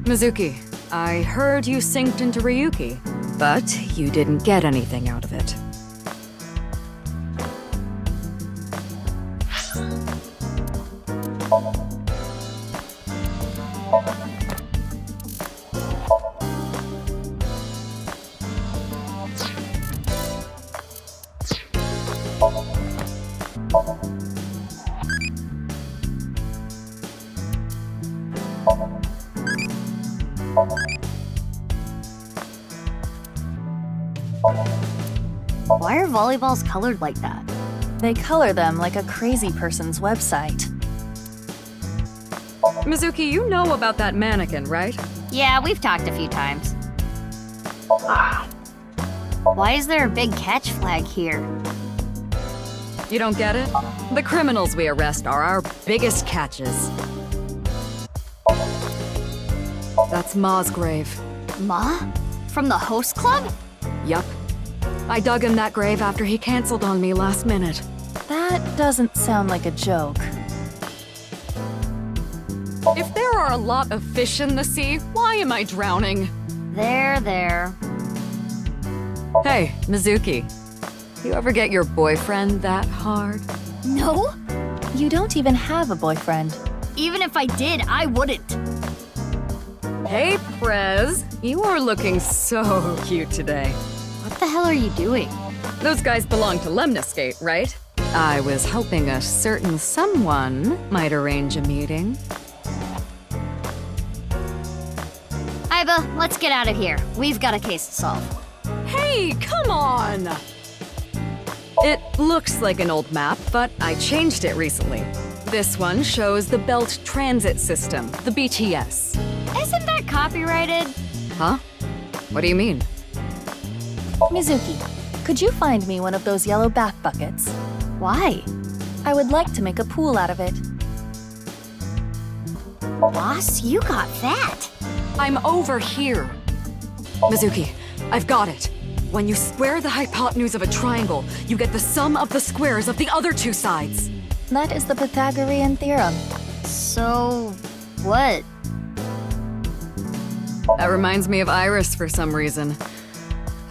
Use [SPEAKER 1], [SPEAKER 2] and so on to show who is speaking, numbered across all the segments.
[SPEAKER 1] Mizuki, I heard you synced into Ryuki, but you didn't get anything out of it.
[SPEAKER 2] Why are volleyballs colored like that?
[SPEAKER 3] They color them like a crazy person's website.
[SPEAKER 1] Mizuki, you know about that mannequin, right?
[SPEAKER 2] Yeah, we've talked a few times. Why is there a big catch flag here?
[SPEAKER 1] You don't get it? The criminals we arrest are our biggest catches. That's Ma's grave.
[SPEAKER 2] Ma? From the host club?
[SPEAKER 1] Yup. I dug him that grave after he canceled on me last minute.
[SPEAKER 3] That doesn't sound like a joke.
[SPEAKER 1] If there are a lot of fish in the sea, why am I drowning?
[SPEAKER 2] There.
[SPEAKER 1] Hey, Mizuki. You ever get your boyfriend that hard?
[SPEAKER 2] No?
[SPEAKER 3] You don't even have a boyfriend.
[SPEAKER 2] Even if I did, I wouldn't.
[SPEAKER 1] Hey, Prez. You are looking so cute today.
[SPEAKER 2] What the hell are you doing?
[SPEAKER 1] Those guys belong to Lemniscate, right? I was hoping a certain someone might arrange a meeting.
[SPEAKER 2] Iba, let's get out of here. We've got a case to solve.
[SPEAKER 1] Hey, come on! It looks like an old map, but I changed it recently. This one shows the Belt Transit System, the BTS.
[SPEAKER 2] Isn't that copyrighted?
[SPEAKER 1] Huh? What do you mean?
[SPEAKER 3] Mizuki, could you find me one of those yellow bath buckets?
[SPEAKER 2] Why?
[SPEAKER 3] I would like to make a pool out of it.
[SPEAKER 2] Boss, you got that.
[SPEAKER 1] I'm over here. Mizuki, I've got it. When you square the hypotenuse of a triangle, you get the sum of the squares of the other two sides.
[SPEAKER 3] That is the Pythagorean theorem.
[SPEAKER 2] So, what?
[SPEAKER 1] That reminds me of Iris for some reason.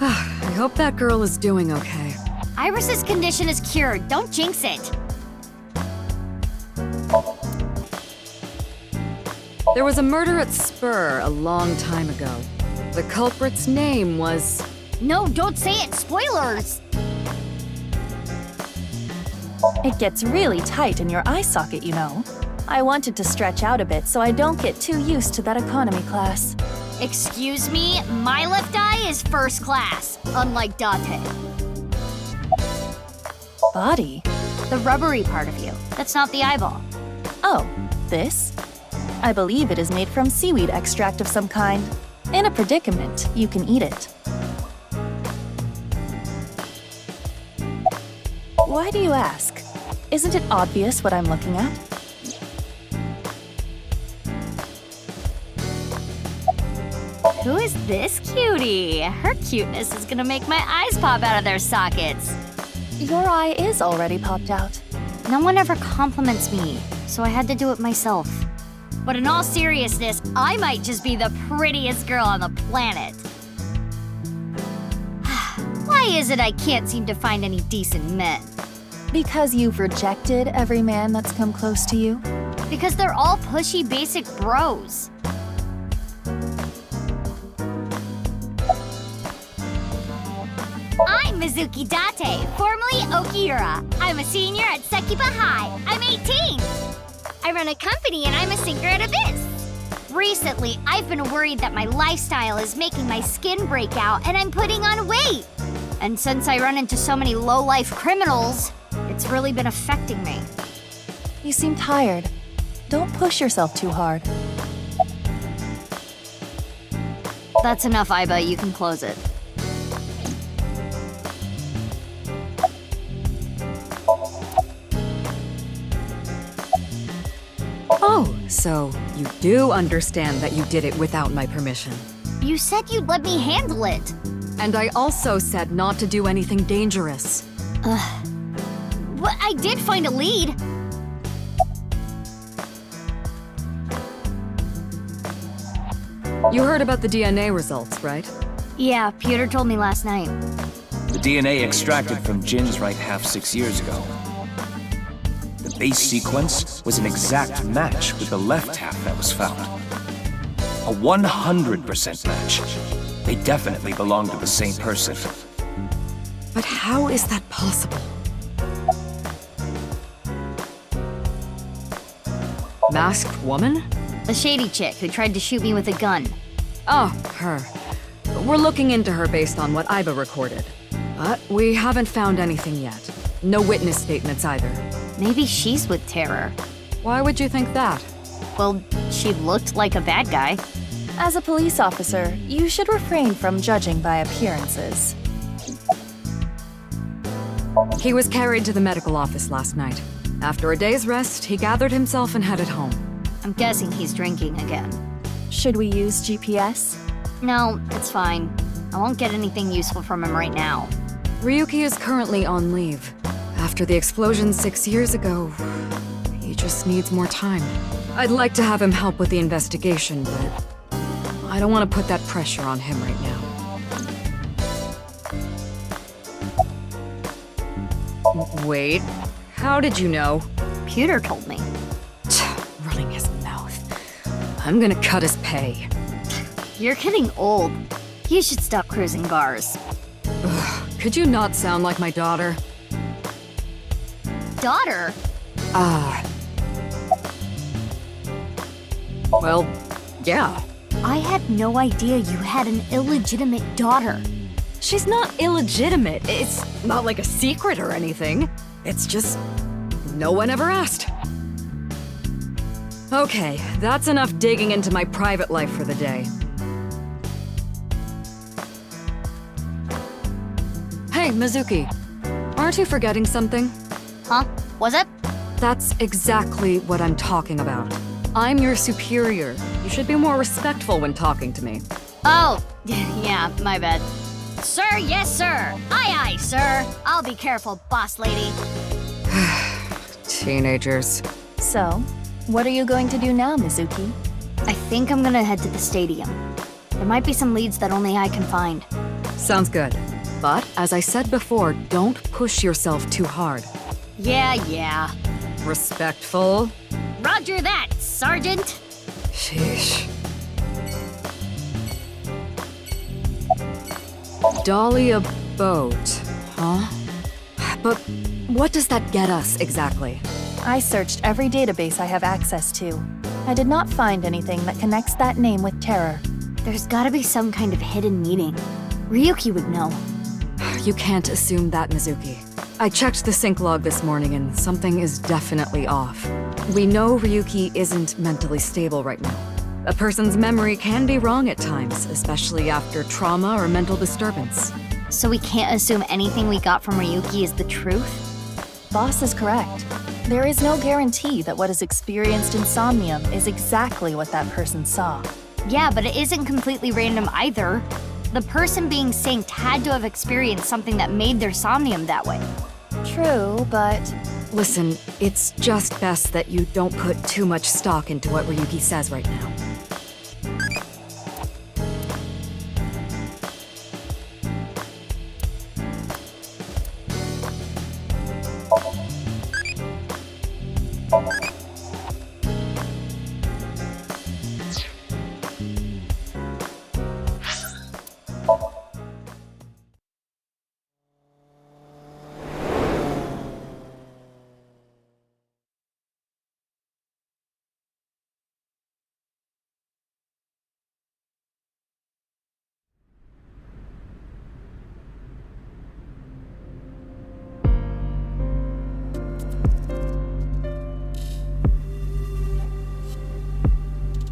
[SPEAKER 1] I hope that girl is doing okay.
[SPEAKER 2] Iris's condition is cured. Don't jinx it.
[SPEAKER 1] There was a murder at Spur a long time ago. The culprit's name was...
[SPEAKER 2] No, don't say it. Spoilers.
[SPEAKER 3] It gets really tight in your eye socket, you know. I wanted to stretch out a bit so I don't get too used to that economy class.
[SPEAKER 2] Excuse me, my left eye is first class, unlike Date.
[SPEAKER 3] Body?
[SPEAKER 2] The rubbery part of you. That's not the eyeball.
[SPEAKER 3] Oh, this? I believe it is made from seaweed extract of some kind. In a predicament, you can eat it. Why do you ask? Isn't it obvious what I'm looking at?
[SPEAKER 2] Who is this cutie? Her cuteness is gonna make my eyes pop out of their sockets.
[SPEAKER 3] Your eye is already popped out.
[SPEAKER 2] No one ever compliments me, so I had to do it myself. But in all seriousness, I might just be the prettiest girl on the planet. Why is it I can't seem to find any decent men?
[SPEAKER 3] Because you've rejected every man that's come close to you?
[SPEAKER 2] Because they're all pushy basic bros. I'm Mizuki Date, formerly Okiura. I'm a senior at Sekiba High. I'm 18. I run a company and I'm a sinker at Abyss. Recently, I've been worried that my lifestyle is making my skin break out and I'm putting on weight. And since I run into so many low-life criminals, it's really been affecting me.
[SPEAKER 3] You seem tired. Don't push yourself too hard.
[SPEAKER 2] That's enough, Iba. You can close it.
[SPEAKER 1] Oh, so you do understand that you did it without my permission.
[SPEAKER 2] You said you'd let me handle it.
[SPEAKER 1] And I also said not to do anything dangerous.
[SPEAKER 2] But I did find a lead.
[SPEAKER 1] You heard about the DNA results, right?
[SPEAKER 2] Yeah, Peter told me last night.
[SPEAKER 4] The DNA extracted from Jin's right half 6 years ago. The base sequence was an exact match with the left half that was found. A 100% match. They definitely belong to the same person.
[SPEAKER 1] But how is that possible? Masked woman?
[SPEAKER 2] The shady chick who tried to shoot me with a gun.
[SPEAKER 1] Oh, her. We're looking into her based on what Iba recorded. But we haven't found anything yet. No witness statements either.
[SPEAKER 2] Maybe she's with Terror.
[SPEAKER 1] Why would you think that?
[SPEAKER 2] Well, she looked like a bad guy.
[SPEAKER 3] As a police officer, you should refrain from judging by appearances.
[SPEAKER 1] He was carried to the medical office last night. After a day's rest, he gathered himself and headed home.
[SPEAKER 2] I'm guessing he's drinking again.
[SPEAKER 3] Should we use GPS?
[SPEAKER 2] No, it's fine. I won't get anything useful from him right now.
[SPEAKER 1] Ryuki is currently on leave. After the explosion 6 years ago, he just needs more time. I'd like to have him help with the investigation, but I don't want to put that pressure on him right now. Wait, how did you know?
[SPEAKER 2] Peter told me.
[SPEAKER 1] Running his mouth. I'm gonna cut his pay.
[SPEAKER 2] You're getting old. You should stop cruising bars.
[SPEAKER 1] Could you not sound like my daughter?
[SPEAKER 2] Daughter?
[SPEAKER 1] Well, yeah.
[SPEAKER 2] I had no idea you had an illegitimate daughter.
[SPEAKER 1] She's not illegitimate. It's not like a secret or anything. It's just no one ever asked. Okay, that's enough digging into my private life for the day. Hey, Mizuki. Aren't you forgetting something?
[SPEAKER 2] Huh? Was it?
[SPEAKER 1] That's exactly what I'm talking about. I'm your superior. You should be more respectful when talking to me.
[SPEAKER 2] Oh, yeah, my bad. Sir, yes, sir. Aye, aye, sir. I'll be careful, boss lady.
[SPEAKER 1] Teenagers.
[SPEAKER 3] So, what are you going to do now, Mizuki?
[SPEAKER 2] I think I'm gonna head to the stadium. There might be some leads that only I can find.
[SPEAKER 1] Sounds good. But, as I said before, don't push yourself too hard.
[SPEAKER 2] Yeah.
[SPEAKER 1] Respectful.
[SPEAKER 2] Roger that, Sergeant.
[SPEAKER 1] Sheesh. Dahlia boat, huh? But what does that get us exactly?
[SPEAKER 3] I searched every database I have access to. I did not find anything that connects that name with Terror.
[SPEAKER 2] There's gotta be some kind of hidden meaning. Ryuki would know.
[SPEAKER 1] You can't assume that, Mizuki. I checked the sync log this morning and something is definitely off. We know Ryuki isn't mentally stable right now. A person's memory can be wrong at times, especially after trauma or mental disturbance.
[SPEAKER 2] So we can't assume anything we got from Ryuki is the truth?
[SPEAKER 3] Boss is correct. There is no guarantee that what is experienced in Somnium is exactly what that person saw.
[SPEAKER 2] Yeah, but it isn't completely random either. The person being synced had to have experienced something that made their Somnium that way.
[SPEAKER 3] True, but
[SPEAKER 1] Listen, it's just best that you don't put too much stock into what Ryuki says right now.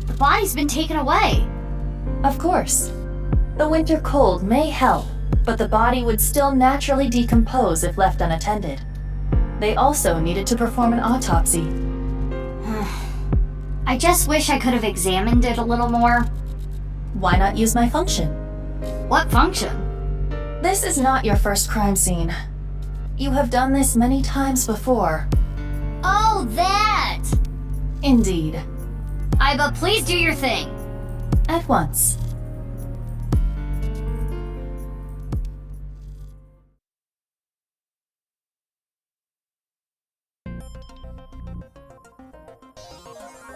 [SPEAKER 2] The body's been taken away.
[SPEAKER 3] of course. The winter cold may help, but the body would still naturally decompose if left unattended. They also needed to perform an autopsy.
[SPEAKER 2] I just wish I could have examined it a little more.
[SPEAKER 3] Why not use my function?
[SPEAKER 2] What function?
[SPEAKER 3] This is not your first crime scene. You have done this many times before.
[SPEAKER 2] Oh, that!
[SPEAKER 3] Indeed.
[SPEAKER 2] Iba, please do your thing.
[SPEAKER 3] At once.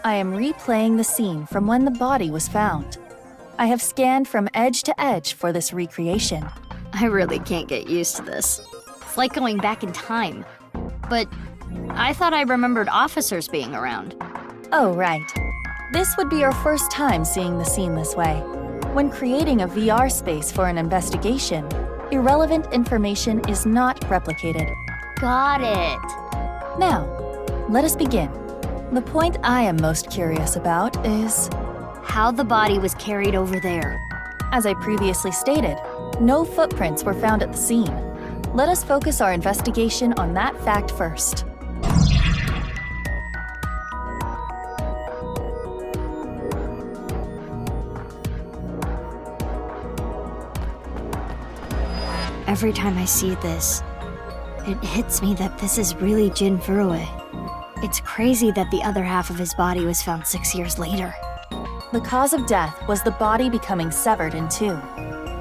[SPEAKER 3] I am replaying the scene from when the body was found. I have scanned from edge to edge for this recreation.
[SPEAKER 2] I really can't get used to this. It's like going back in time. But I thought I remembered officers being around.
[SPEAKER 3] Oh, right. This would be our first time seeing the scene this way. When creating a VR space for an investigation, irrelevant information is not replicated.
[SPEAKER 2] Got it.
[SPEAKER 3] Now, let us begin. The point I am most curious about is,
[SPEAKER 2] How the body was carried over there.
[SPEAKER 3] as I previously stated, no footprints were found at the scene. Let us focus our investigation on that fact first.
[SPEAKER 2] Every time I see this, it hits me that this is really Jin Furue. It's crazy that the other half of his body was found 6 years later.
[SPEAKER 3] The cause of death was the body becoming severed in two.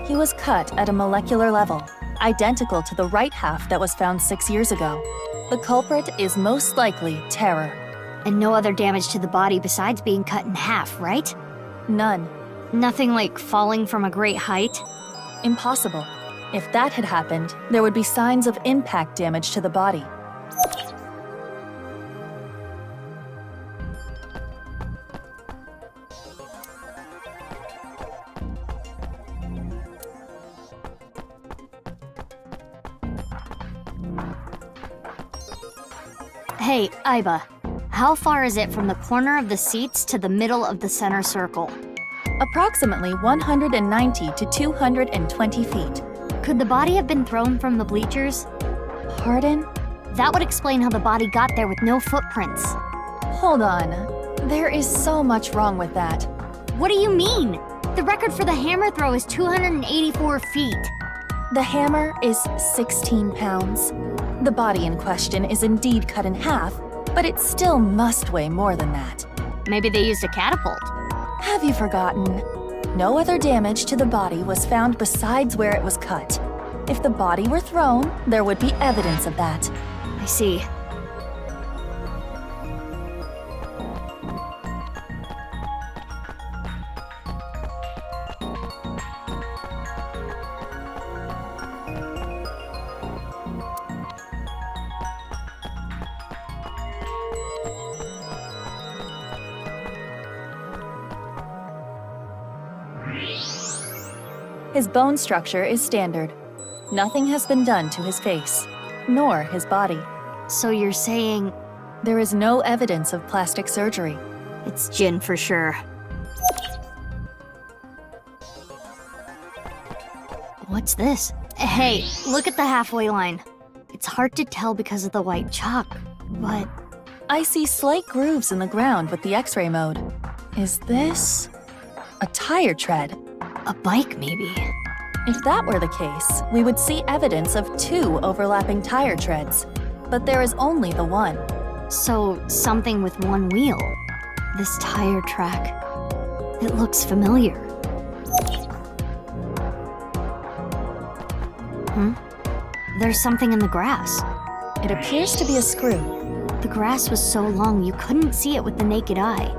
[SPEAKER 3] He was cut at a molecular level, identical to the right half that was found 6 years ago. The culprit is most likely terror.
[SPEAKER 2] And no other damage to the body besides being cut in half, right?
[SPEAKER 3] None.
[SPEAKER 2] Nothing like falling from a great height?
[SPEAKER 3] Impossible. If that had happened, there would be signs of impact damage to the body.
[SPEAKER 2] Hey, Aiba, how far is it from the corner of the seats to the middle of the center circle?
[SPEAKER 3] Approximately 190 to 220 feet.
[SPEAKER 2] Could the body have been thrown from the bleachers?
[SPEAKER 3] Pardon?
[SPEAKER 2] That would explain how the body got there with no footprints.
[SPEAKER 3] Hold on. There is so much wrong with that.
[SPEAKER 2] What do you mean? The record for the hammer throw is 284 feet.
[SPEAKER 3] The hammer is 16 pounds. The body in question is indeed cut in half, but it still must weigh more than that.
[SPEAKER 2] Maybe they used a catapult.
[SPEAKER 3] Have you forgotten? No other damage to the body was found besides where it was cut. If the body were thrown, there would be evidence of that.
[SPEAKER 2] I see.
[SPEAKER 3] His bone structure is standard. Nothing has been done to his face, nor his body.
[SPEAKER 2] So you're saying
[SPEAKER 3] There is no evidence of plastic surgery.
[SPEAKER 2] it's Jin for sure. What's this? Hey, look at the halfway line. It's hard to tell because of the white chalk, but
[SPEAKER 3] I see slight grooves in the ground with the X-ray mode. Is this a tire tread?
[SPEAKER 2] a bike maybe.
[SPEAKER 3] If that were the case, we would see evidence of two overlapping tire treads. But there is only the one.
[SPEAKER 2] So, something with one wheel. This tire track. It looks familiar. There's something in the grass.
[SPEAKER 3] It appears to be a screw.
[SPEAKER 2] The grass was so long you couldn't see it with the naked eye.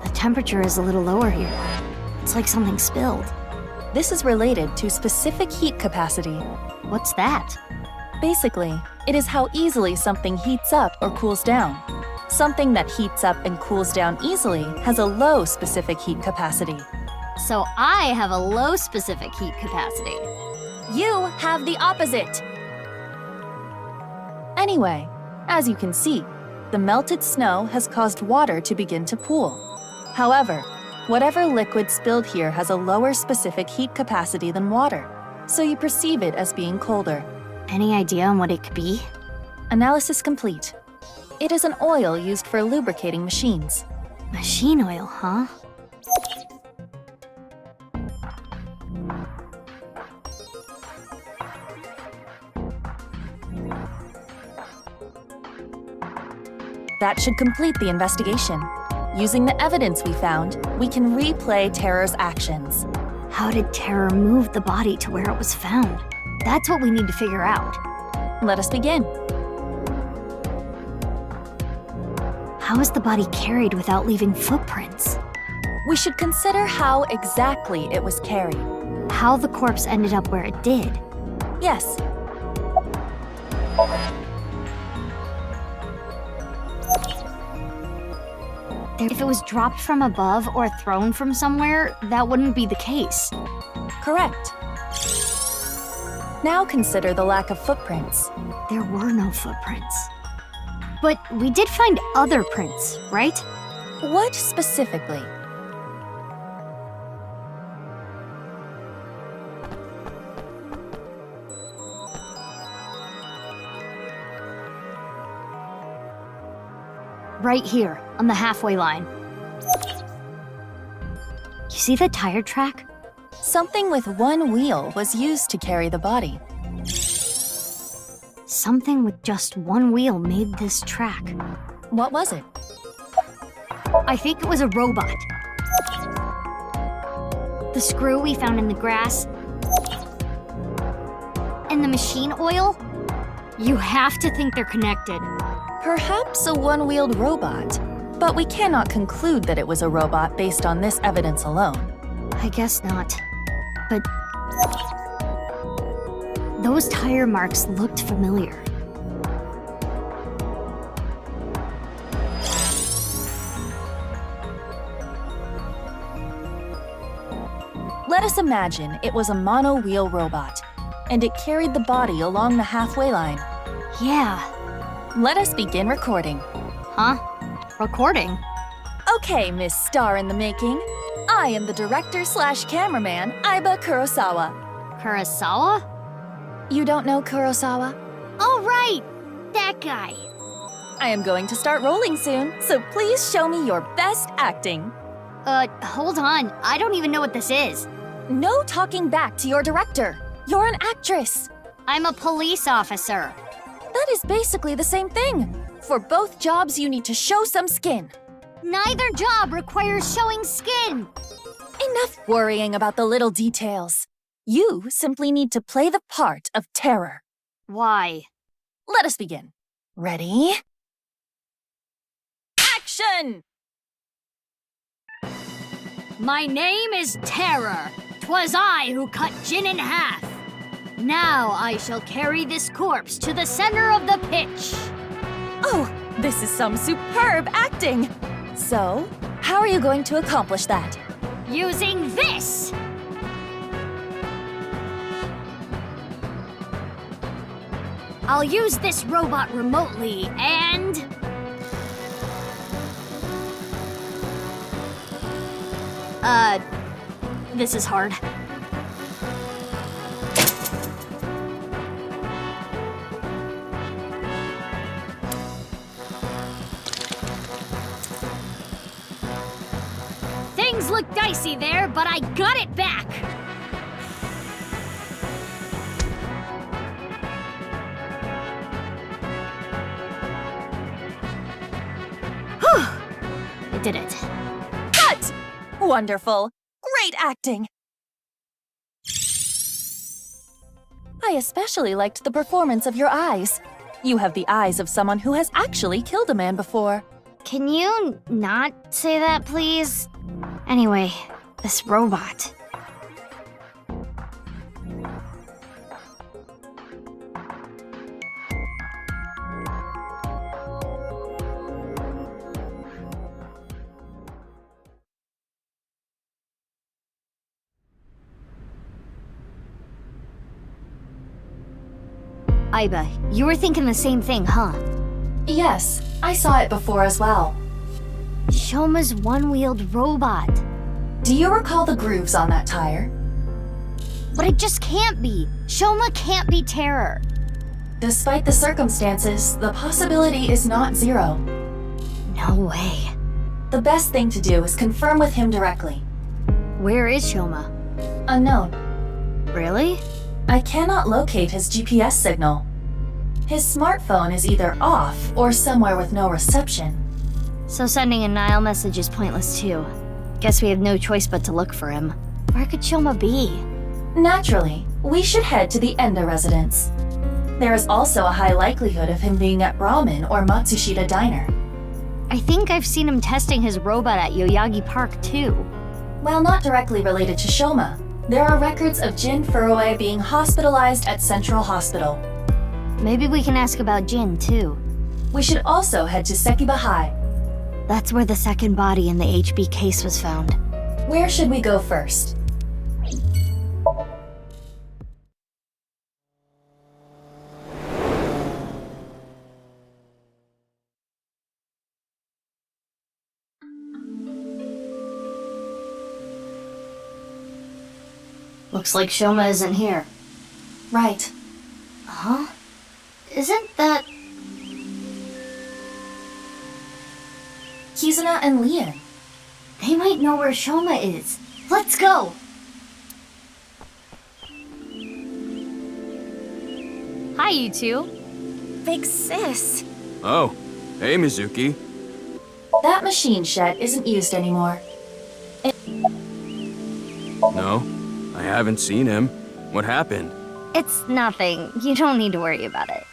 [SPEAKER 2] The temperature is a little lower here. It's like something spilled.
[SPEAKER 3] This is related to specific heat capacity.
[SPEAKER 2] What's that?
[SPEAKER 3] Basically, it is how easily something heats up or cools down. Something that heats up and cools down easily has a low specific heat capacity.
[SPEAKER 2] So I have a low specific heat capacity.
[SPEAKER 3] You have the opposite! Anyway, as you can see, the melted snow has caused water to begin to pool. However, whatever liquid spilled here has a lower specific heat capacity than water, so you perceive it as being colder.
[SPEAKER 2] Any idea on what it could be?
[SPEAKER 3] Analysis complete. It is an oil used for lubricating machines.
[SPEAKER 2] Machine oil, huh?
[SPEAKER 3] That should complete the investigation. Using the evidence we found, we can replay Terror's actions.
[SPEAKER 2] How did Terror move the body to where it was found? That's what we need to figure out.
[SPEAKER 3] Let us begin.
[SPEAKER 2] How is the body carried without leaving footprints?
[SPEAKER 3] We should consider how exactly it was carried.
[SPEAKER 2] How the corpse ended up where it did.
[SPEAKER 3] Yes.
[SPEAKER 2] If it was dropped from above or thrown from somewhere, that wouldn't be the case.
[SPEAKER 3] Correct. Now consider the lack of footprints.
[SPEAKER 2] There were no footprints. But we did find other prints, right?
[SPEAKER 3] What specifically?
[SPEAKER 2] Right here, on the halfway line. You see the tire track?
[SPEAKER 3] Something with one wheel was used to carry the body.
[SPEAKER 2] Something with just one wheel made this track.
[SPEAKER 3] What was it?
[SPEAKER 2] I think it was a robot. The screw we found in the grass. And the machine oil? You have to think they're connected.
[SPEAKER 3] Perhaps a one-wheeled robot, but we cannot conclude that it was a robot based on this evidence alone.
[SPEAKER 2] I guess not. But those tire marks looked familiar.
[SPEAKER 3] Let us imagine it was a mono-wheel robot, and it carried the body along the halfway line.
[SPEAKER 2] Yeah.
[SPEAKER 3] Let us begin recording.
[SPEAKER 2] Huh? Recording?
[SPEAKER 3] Okay, Miss Star in the Making. I am the director/cameraman, Aiba Kurosawa.
[SPEAKER 2] Kurosawa?
[SPEAKER 3] You don't know Kurosawa?
[SPEAKER 2] Oh, right! That guy.
[SPEAKER 3] I am going to start rolling soon, so please show me your best acting.
[SPEAKER 2] Hold on. I don't even know what this is.
[SPEAKER 3] No talking back to your director. You're an actress.
[SPEAKER 2] I'm a police officer.
[SPEAKER 3] That is basically the same thing. For both jobs, you need to show some skin.
[SPEAKER 2] Neither job requires showing skin.
[SPEAKER 3] Enough worrying about the little details. You simply need to play the part of Terror.
[SPEAKER 2] Why?
[SPEAKER 3] Let us begin. Ready? Action!
[SPEAKER 2] My name is Terror. 'Twas I who cut Jin in half. Now I shall carry this corpse to the center of the pitch.
[SPEAKER 3] Oh, this is some superb acting. So, how are you going to accomplish that?
[SPEAKER 2] Using this! I'll use this robot remotely and... This is hard. Things look dicey there, but I got it back! Whew! I did it.
[SPEAKER 3] Cut! Wonderful. Great acting. I especially liked the performance of your eyes. You have the eyes of someone who has actually killed a man before.
[SPEAKER 2] Can you not say that, please? Anyway, this robot. Aiba, you were thinking the same thing, huh?
[SPEAKER 3] Yes, I saw it before as well.
[SPEAKER 2] Shoma's one-wheeled robot.
[SPEAKER 3] Do you recall the grooves on that tire?
[SPEAKER 2] But it just can't be. Shoma can't be Terror.
[SPEAKER 3] Despite the circumstances, the possibility is not zero.
[SPEAKER 2] No way.
[SPEAKER 3] The best thing to do is confirm with him directly.
[SPEAKER 2] Where is Shoma?
[SPEAKER 3] Unknown.
[SPEAKER 2] Really?
[SPEAKER 3] I cannot locate his GPS signal. His smartphone is either off or somewhere with no reception.
[SPEAKER 2] So sending a Nile message is pointless too. Guess we have no choice but to look for him. Where could Shoma be?
[SPEAKER 3] Naturally, we should head to the Enda residence. There is also a high likelihood of him being at Brahmin or Matsushita Diner.
[SPEAKER 2] I think I've seen him testing his robot at Yoyagi Park too.
[SPEAKER 3] While not directly related to Shoma, there are records of Jin Furue being hospitalized at Central Hospital.
[SPEAKER 2] Maybe we can ask about Jin too.
[SPEAKER 3] We should also head to Sekiba High.
[SPEAKER 2] That's where the second body in the HB case was found.
[SPEAKER 3] Where should we go first?
[SPEAKER 2] Looks like Shoma isn't here.
[SPEAKER 3] Right.
[SPEAKER 2] Huh? Isn't that...
[SPEAKER 3] Kizuna and Leon.
[SPEAKER 2] They might know where Shoma is. Let's go! Hi, you two.
[SPEAKER 3] Big sis.
[SPEAKER 5] Oh, hey Mizuki.
[SPEAKER 3] That machine shed isn't used anymore.
[SPEAKER 5] No, I haven't seen him. What happened?
[SPEAKER 2] It's nothing. You don't need to worry about it.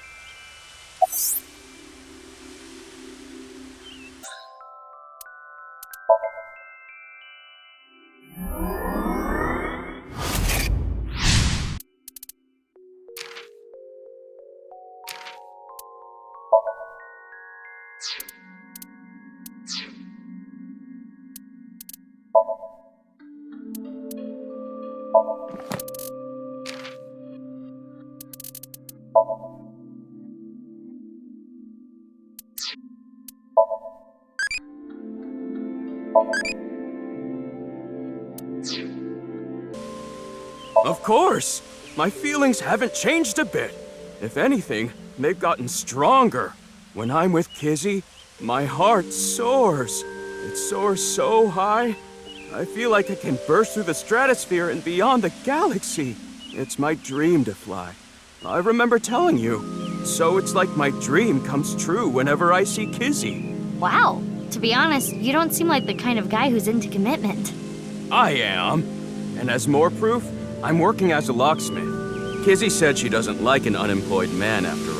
[SPEAKER 5] Of course! My feelings haven't changed a bit. If anything, they've gotten stronger. When I'm with Kizzy, my heart soars. It soars so high, I feel like I can burst through the stratosphere and beyond the galaxy. It's my dream to fly. I remember telling you. So it's like my dream comes true whenever I see Kizzy.
[SPEAKER 2] Wow. To be honest, you don't seem like the kind of guy who's into commitment.
[SPEAKER 5] I am. And as more proof, I'm working as a locksmith. Kizzy said she doesn't like an unemployed man after all.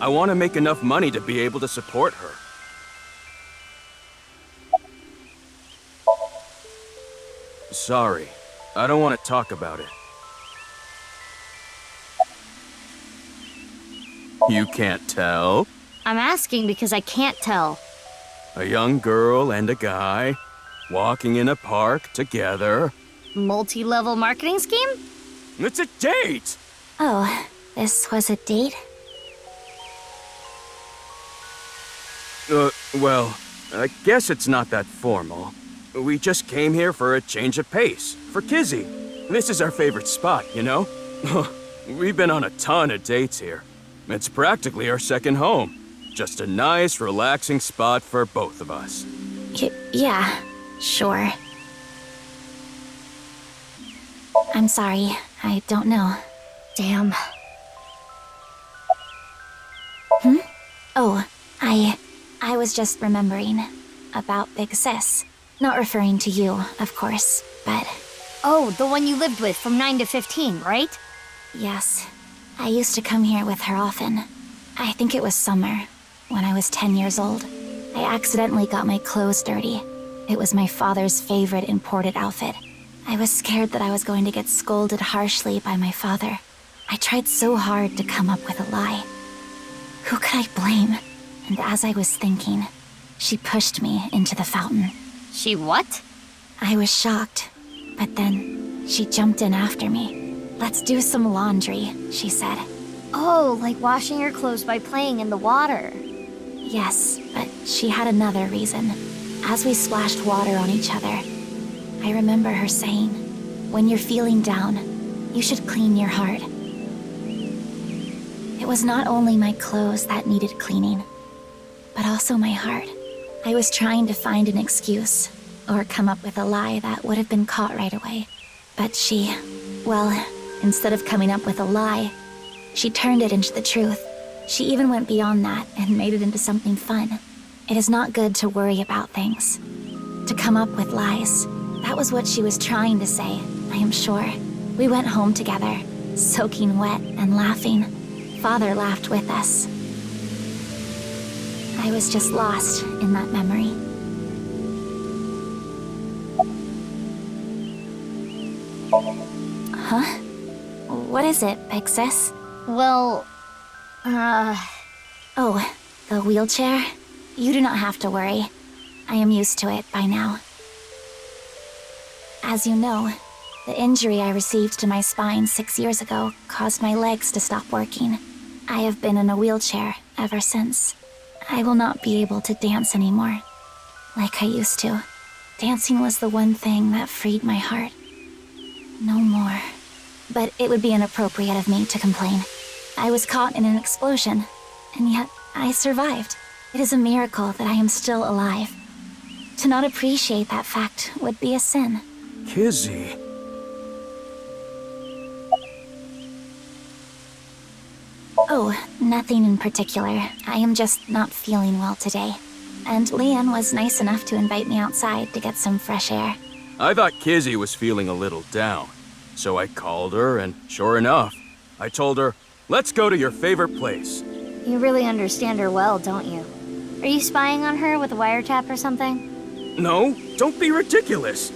[SPEAKER 5] I want to make enough money to be able to support her. Sorry, I don't want to talk about it. You can't tell?
[SPEAKER 2] I'm asking because I can't tell.
[SPEAKER 5] A young girl and a guy, walking in a park together.
[SPEAKER 2] Multi-level marketing scheme?
[SPEAKER 5] It's a date!
[SPEAKER 2] Oh, this was a date?
[SPEAKER 5] Well, I guess it's not that formal. We just came here for a change of pace, for Kizzy. This is our favorite spot, you know? We've been on a ton of dates here. It's practically our second home. Just a nice, relaxing spot for both of us.
[SPEAKER 6] Yeah, sure. I'm sorry, I don't know.
[SPEAKER 2] Damn.
[SPEAKER 6] Oh, I was just remembering about Big Sis. Not referring to you, of course, but...
[SPEAKER 2] Oh, the one you lived with from 9 to 15, right?
[SPEAKER 6] Yes. I used to come here with her often. I think it was summer, when I was 10 years old. I accidentally got my clothes dirty. It was my father's favorite imported outfit. I was scared that I was going to get scolded harshly by my father. I tried so hard to come up with a lie. Who could I blame? And as I was thinking, she pushed me into the fountain.
[SPEAKER 2] She what?
[SPEAKER 6] I was shocked, but then she jumped in after me. Let's do some laundry, she said.
[SPEAKER 2] Oh, like washing your clothes by playing in the water.
[SPEAKER 6] Yes, but she had another reason. As we splashed water on each other, I remember her saying, when you're feeling down, you should clean your heart. It was not only my clothes that needed cleaning, but also my heart. I was trying to find an excuse, or come up with a lie that would have been caught right away. But she, well, instead of coming up with a lie, she turned it into the truth. She even went beyond that and made it into something fun. It is not good to worry about things. To come up with lies. That was what she was trying to say, I am sure. We went home together, soaking wet and laughing. Father laughed with us. I was just lost in that memory. Huh? What is it, Big Sis?
[SPEAKER 2] Well,
[SPEAKER 6] Oh, the wheelchair? You do not have to worry. I am used to it by now. As you know, the injury I received to my spine 6 years ago caused my legs to stop working. I have been in a wheelchair ever since. I will not be able to dance anymore, like I used to. Dancing was the one thing that freed my heart. No more. But it would be inappropriate of me to complain. I was caught in an explosion, and yet I survived. It is a miracle that I am still alive. To not appreciate that fact would be a sin.
[SPEAKER 5] Kizzy.
[SPEAKER 6] Oh, nothing in particular. I am just not feeling well today. And Leanne was nice enough to invite me outside to get some fresh air.
[SPEAKER 5] I thought Kizzy was feeling a little down. So I called her, and sure enough, I told her, let's go to your favorite place.
[SPEAKER 2] you really understand her well, don't you? Are you spying on her with a wiretap or something?
[SPEAKER 5] No, don't be ridiculous.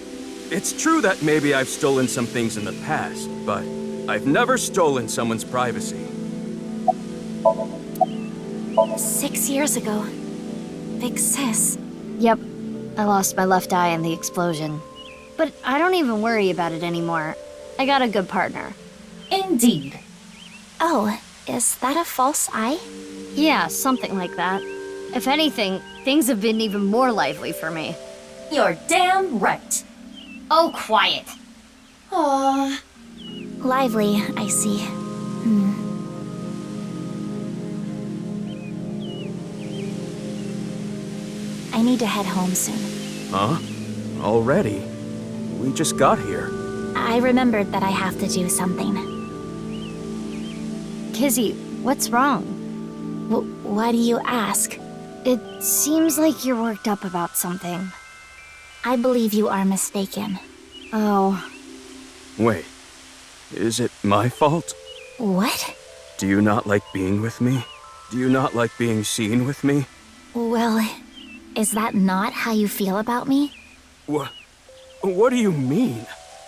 [SPEAKER 5] It's true that maybe I've stolen some things in the past, but I've never stolen someone's privacy.
[SPEAKER 6] 6 years ago. Big Sis.
[SPEAKER 2] Yep, I lost my left eye in the explosion. But I don't even worry about it anymore. I got a good partner.
[SPEAKER 3] Indeed.
[SPEAKER 6] Oh, is that a false eye?
[SPEAKER 2] Yeah, something like that. If anything, things have been even more lively for me.
[SPEAKER 3] You're damn right.
[SPEAKER 2] Oh, quiet.
[SPEAKER 3] Aww.
[SPEAKER 6] Lively, I see. I need to head home soon.
[SPEAKER 5] Huh? Already? We just got here.
[SPEAKER 6] I remembered that I have to do something.
[SPEAKER 2] Kizzy, what's wrong?
[SPEAKER 6] Why do you ask?
[SPEAKER 2] It seems like you're worked up about something.
[SPEAKER 6] I believe you are mistaken.
[SPEAKER 2] Oh.
[SPEAKER 5] Wait, is it my fault?
[SPEAKER 6] What?
[SPEAKER 5] Do you not like being with me? Do you not like being seen with me?
[SPEAKER 6] Well, is that not how you feel about me?
[SPEAKER 5] What do you mean?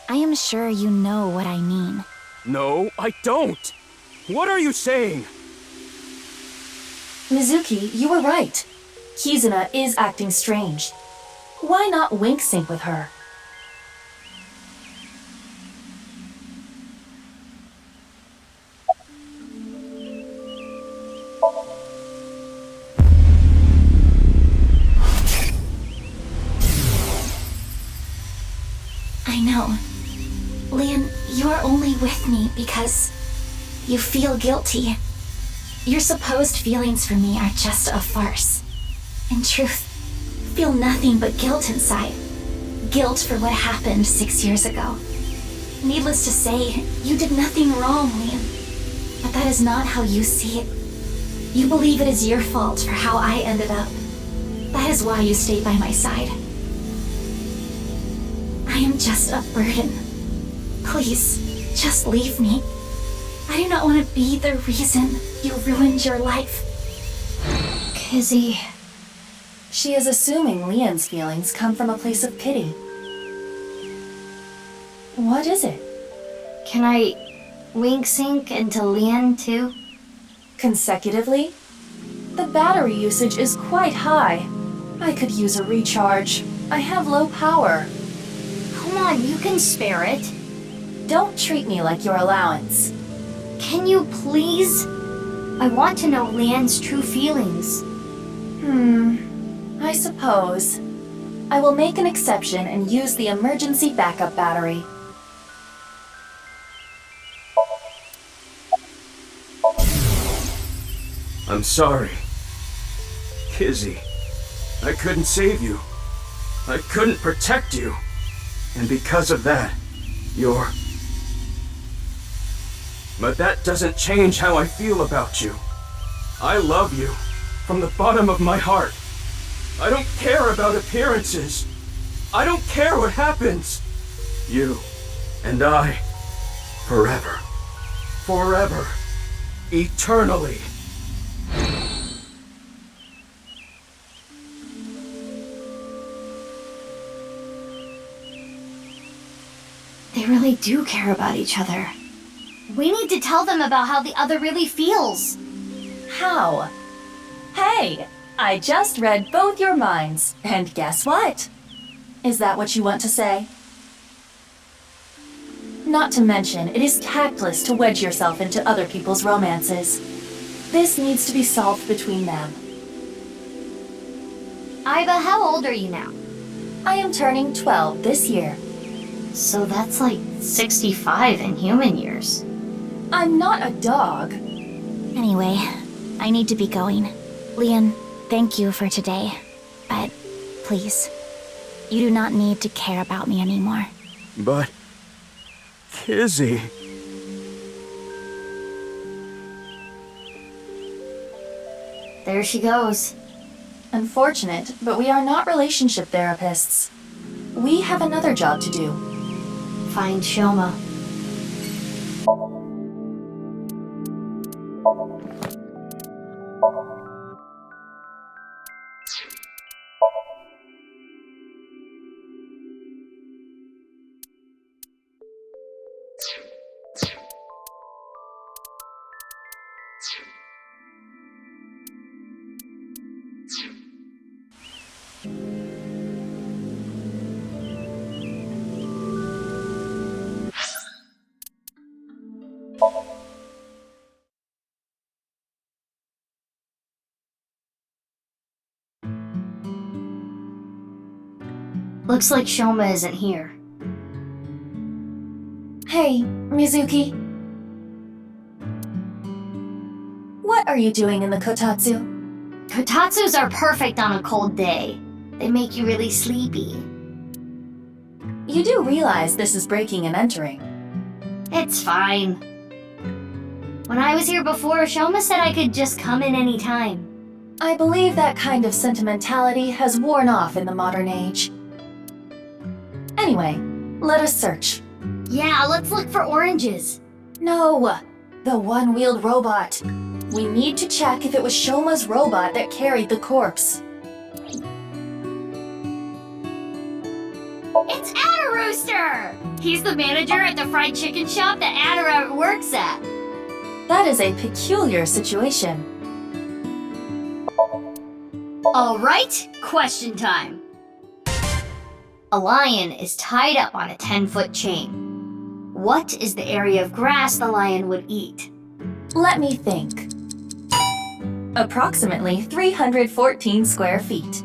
[SPEAKER 6] I am sure you know what I mean.
[SPEAKER 5] No, I don't. What are you saying?
[SPEAKER 3] Mizuki, you were right. Kizuna is acting strange. Why not wink sync with her?
[SPEAKER 6] I know. Leon, you're only with me because you feel guilty. Your supposed feelings for me are just a farce. In truth, I feel nothing but guilt inside. Guilt for what happened 6 years ago. Needless to say, you did nothing wrong, Leon. But that is not how you see it. You believe it is your fault for how I ended up. That is why you stayed by my side. I am just a burden. Please, just leave me. I do not want to be the reason you ruined your life.
[SPEAKER 2] Kizzy.
[SPEAKER 3] She is assuming Leon's feelings come from a place of pity. What is it?
[SPEAKER 2] Can I wink sync into Leon too?
[SPEAKER 3] Consecutively? The battery usage is quite high. I could use a recharge. I have low power.
[SPEAKER 2] Come on, you can spare it.
[SPEAKER 3] Don't treat me like your allowance.
[SPEAKER 2] Can you please? I want to know Leanne's true feelings.
[SPEAKER 3] I suppose. I will make an exception and use the emergency backup battery.
[SPEAKER 5] I'm sorry. Kizzy, I couldn't save you. I couldn't protect you. And because of that, But that doesn't change how I feel about you. I love you from the bottom of my heart. I don't care about appearances. I don't care what happens. You and I, forever. Forever. Eternally.
[SPEAKER 2] They really do care about each other. We need to tell them about how the other really feels.
[SPEAKER 3] How? Hey, I just read both your minds, and guess what? Is that what you want to say? Not to mention, it is tactless to wedge yourself into other people's romances. This needs to be solved between them.
[SPEAKER 2] Iba, how old are you now?
[SPEAKER 3] I am turning 12 this year.
[SPEAKER 2] So that's like 65 in human years.
[SPEAKER 3] I'm not a dog.
[SPEAKER 6] Anyway, I need to be going. Leon, thank you for today. But please, you do not need to care about me anymore.
[SPEAKER 5] But... Kizzy...
[SPEAKER 2] There she goes.
[SPEAKER 3] Unfortunate, but we are not relationship therapists. We have another job to do.
[SPEAKER 2] Find Shoma. Looks like Shoma isn't here.
[SPEAKER 3] Hey, Mizuki. What are you doing in the kotatsu?
[SPEAKER 2] Kotatsus are perfect on a cold day. They make you really sleepy.
[SPEAKER 3] You do realize this is breaking and entering.
[SPEAKER 2] It's fine. When I was here before, Shoma said I could just come in any time.
[SPEAKER 3] I believe that kind of sentimentality has worn off in the modern age. Anyway, let us search.
[SPEAKER 2] Yeah, let's look for oranges.
[SPEAKER 3] No, the one-wheeled robot. We need to check if it was Shoma's robot that carried the corpse.
[SPEAKER 2] It's Adda-Rooster! He's the manager at the fried chicken shop that Adda works at.
[SPEAKER 3] That is a peculiar situation.
[SPEAKER 2] All right, question time. A lion is tied up on a 10-foot chain. What is the area of grass the lion would eat?
[SPEAKER 3] Let me think. Approximately 314 square feet.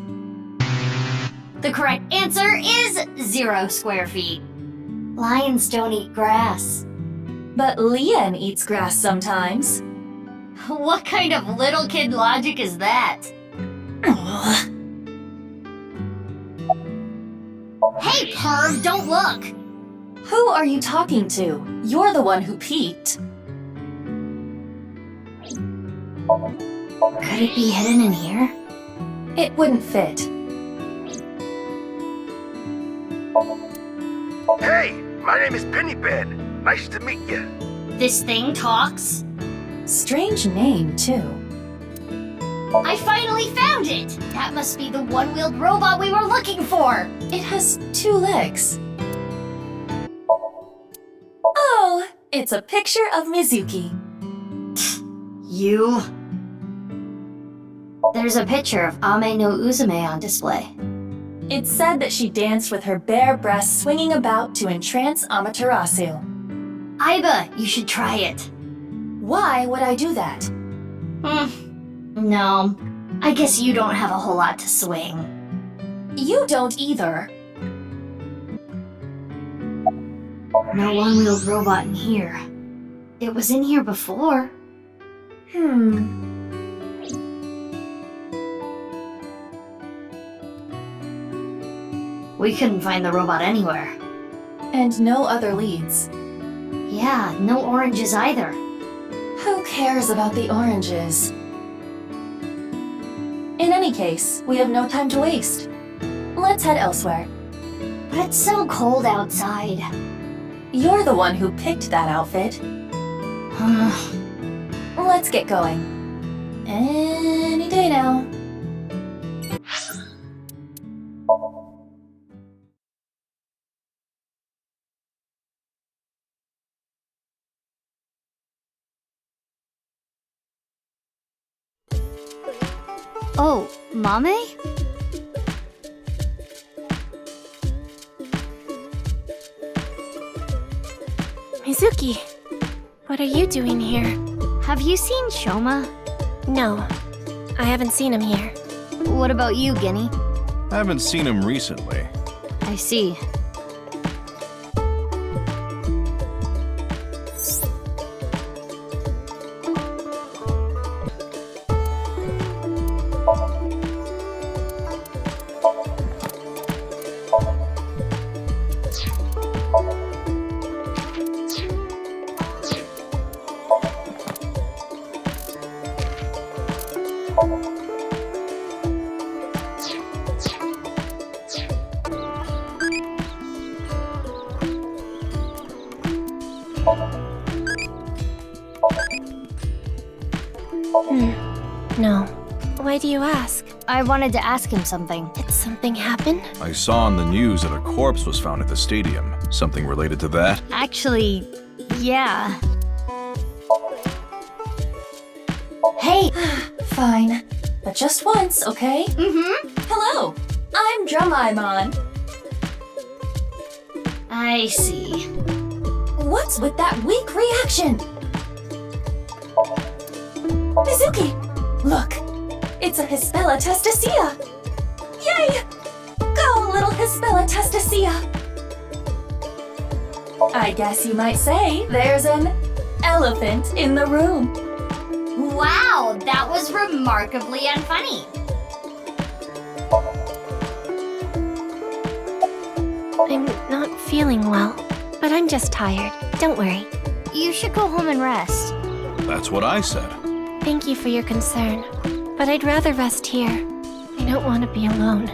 [SPEAKER 2] The correct answer is 0 square feet. Lions don't eat grass.
[SPEAKER 3] But Leon eats grass sometimes.
[SPEAKER 2] What kind of little kid logic is that? Hey, perv, don't look!
[SPEAKER 3] Who are you talking to? You're the one who peeked.
[SPEAKER 2] Could it be hidden in here?
[SPEAKER 3] It wouldn't fit.
[SPEAKER 7] Hey, my name is Pennybed. Nice to meet you.
[SPEAKER 2] This thing talks?
[SPEAKER 3] Strange name, too.
[SPEAKER 2] I finally found it! That must be the one-wheeled robot we were looking for!
[SPEAKER 3] It has 2 legs. Oh, it's a picture of Mizuki.
[SPEAKER 2] You? There's a picture of Ame no Uzume on display.
[SPEAKER 3] It's said that she danced with her bare breasts swinging about to entrance Amaterasu.
[SPEAKER 2] Iba, you should try it.
[SPEAKER 3] Why would I do that?
[SPEAKER 2] No. I guess you don't have a whole lot to swing.
[SPEAKER 3] You don't either.
[SPEAKER 2] No one-wheeled robot in here. It was in here before. We couldn't find the robot anywhere.
[SPEAKER 3] And no other leads.
[SPEAKER 2] Yeah, no oranges either.
[SPEAKER 3] Who cares about the oranges? In any case, we have no time to waste. Let's head elsewhere.
[SPEAKER 2] But it's so cold outside.
[SPEAKER 3] You're the one who picked that outfit. Let's get going. Any day now.
[SPEAKER 2] Oh, Mame?
[SPEAKER 8] Mizuki, what are you doing here?
[SPEAKER 2] Have you seen Shoma?
[SPEAKER 8] No, I haven't seen him here.
[SPEAKER 2] What about you, Guinea?
[SPEAKER 9] I haven't seen him recently.
[SPEAKER 2] I see.
[SPEAKER 8] No. Why do you ask?
[SPEAKER 2] I wanted to ask him something.
[SPEAKER 8] Did something happen?
[SPEAKER 9] I saw on the news that a corpse was found at the stadium. Something related to that?
[SPEAKER 2] Actually, yeah. Hey!
[SPEAKER 3] Fine. But just once, okay?
[SPEAKER 2] Mm-hmm.
[SPEAKER 3] Hello! I'm Drumaimon.
[SPEAKER 2] I see.
[SPEAKER 3] What's with that weak reaction? Mizuki! Look! It's a Hispella testacea! Yay! Go, little Hispella testacea! I guess you might say there's an elephant in the room.
[SPEAKER 2] Wow, that was remarkably unfunny.
[SPEAKER 8] I'm not feeling well, but I'm just tired. Don't worry.
[SPEAKER 2] You should go home and rest.
[SPEAKER 9] That's what I said.
[SPEAKER 8] Thank you for your concern, but I'd rather rest here. I don't want to be alone.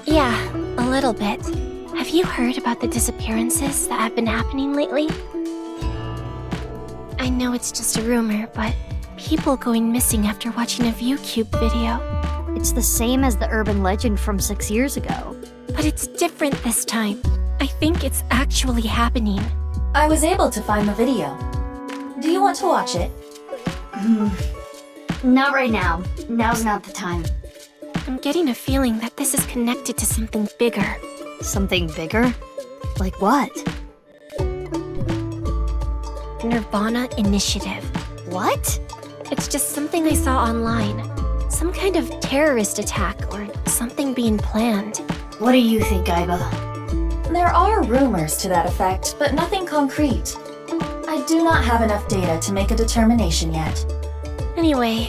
[SPEAKER 8] Yeah, a little bit. Have you heard about the disappearances that have been happening lately? I know it's just a rumor, but people going missing after watching a ViewCube video.
[SPEAKER 2] It's the same as the urban legend from 6 years ago.
[SPEAKER 8] But it's different this time. I think it's actually happening.
[SPEAKER 3] I was able to find the video. Do you want to watch it?
[SPEAKER 2] Not right now. Now's not the time.
[SPEAKER 8] I'm getting a feeling that this is connected to something bigger.
[SPEAKER 2] Something bigger? Like what?
[SPEAKER 8] nivarnA Initiative.
[SPEAKER 2] What?
[SPEAKER 8] It's just something I saw online. Some kind of terrorist attack or something being planned.
[SPEAKER 2] What do you think, Aiba?
[SPEAKER 3] There are rumors to that effect, but nothing concrete. I do not have enough data to make a determination yet.
[SPEAKER 8] Anyway,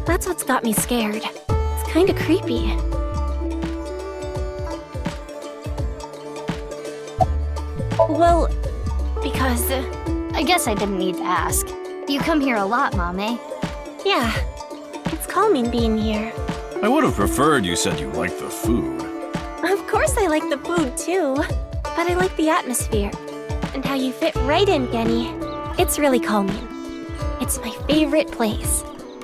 [SPEAKER 8] that's what's got me scared. It's kinda creepy. Well, because...
[SPEAKER 2] I guess I didn't need to ask. You come here a lot, Mame.
[SPEAKER 8] yeah, it's calming being here.
[SPEAKER 9] I would have preferred you said you liked the food.
[SPEAKER 8] Of course I like the food too, but I like the atmosphere and how you fit right in, Genny. It's really calming. It's my favorite place.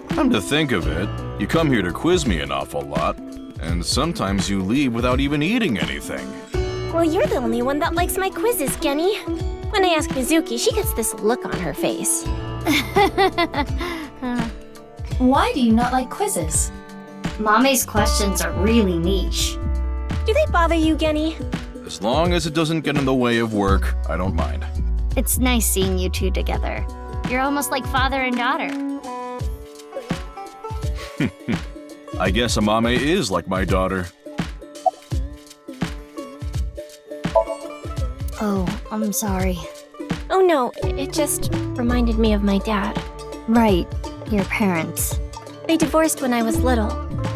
[SPEAKER 9] Come to think of it, you come here to quiz me an awful lot, and sometimes you leave without even eating anything.
[SPEAKER 8] Well, you're the only one that likes my quizzes, Genny. When I ask Mizuki, she gets this look on her face.
[SPEAKER 3] Why do you not like quizzes?
[SPEAKER 2] Mame's questions are really niche.
[SPEAKER 8] Do they bother you, Genny?
[SPEAKER 9] As long as it doesn't get in the way of work, I don't mind.
[SPEAKER 2] It's nice seeing you two together. You're almost like father and daughter.
[SPEAKER 9] I guess Amame is like my daughter.
[SPEAKER 2] Oh, I'm sorry.
[SPEAKER 8] Oh no, it just reminded me of my dad.
[SPEAKER 2] Right, your parents.
[SPEAKER 8] They divorced when I was little,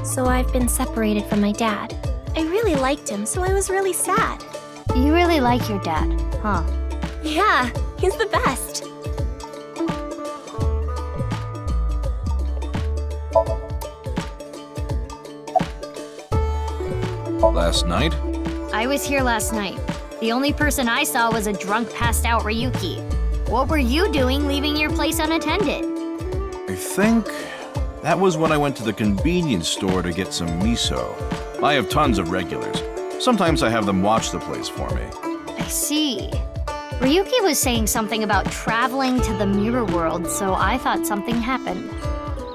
[SPEAKER 8] so I've been separated from my dad. I really liked him, so I was really sad.
[SPEAKER 2] You really like your dad, huh?
[SPEAKER 8] Yeah, he's the best.
[SPEAKER 9] Last night?
[SPEAKER 2] I was here last night. The only person I saw was a drunk, passed-out Ryuki. What were you doing leaving your place unattended?
[SPEAKER 9] I think that was when I went to the convenience store to get some miso. I have tons of regulars. Sometimes I have them watch the place for me.
[SPEAKER 2] I see. Ryuki was saying something about traveling to the mirror world, so I thought something happened.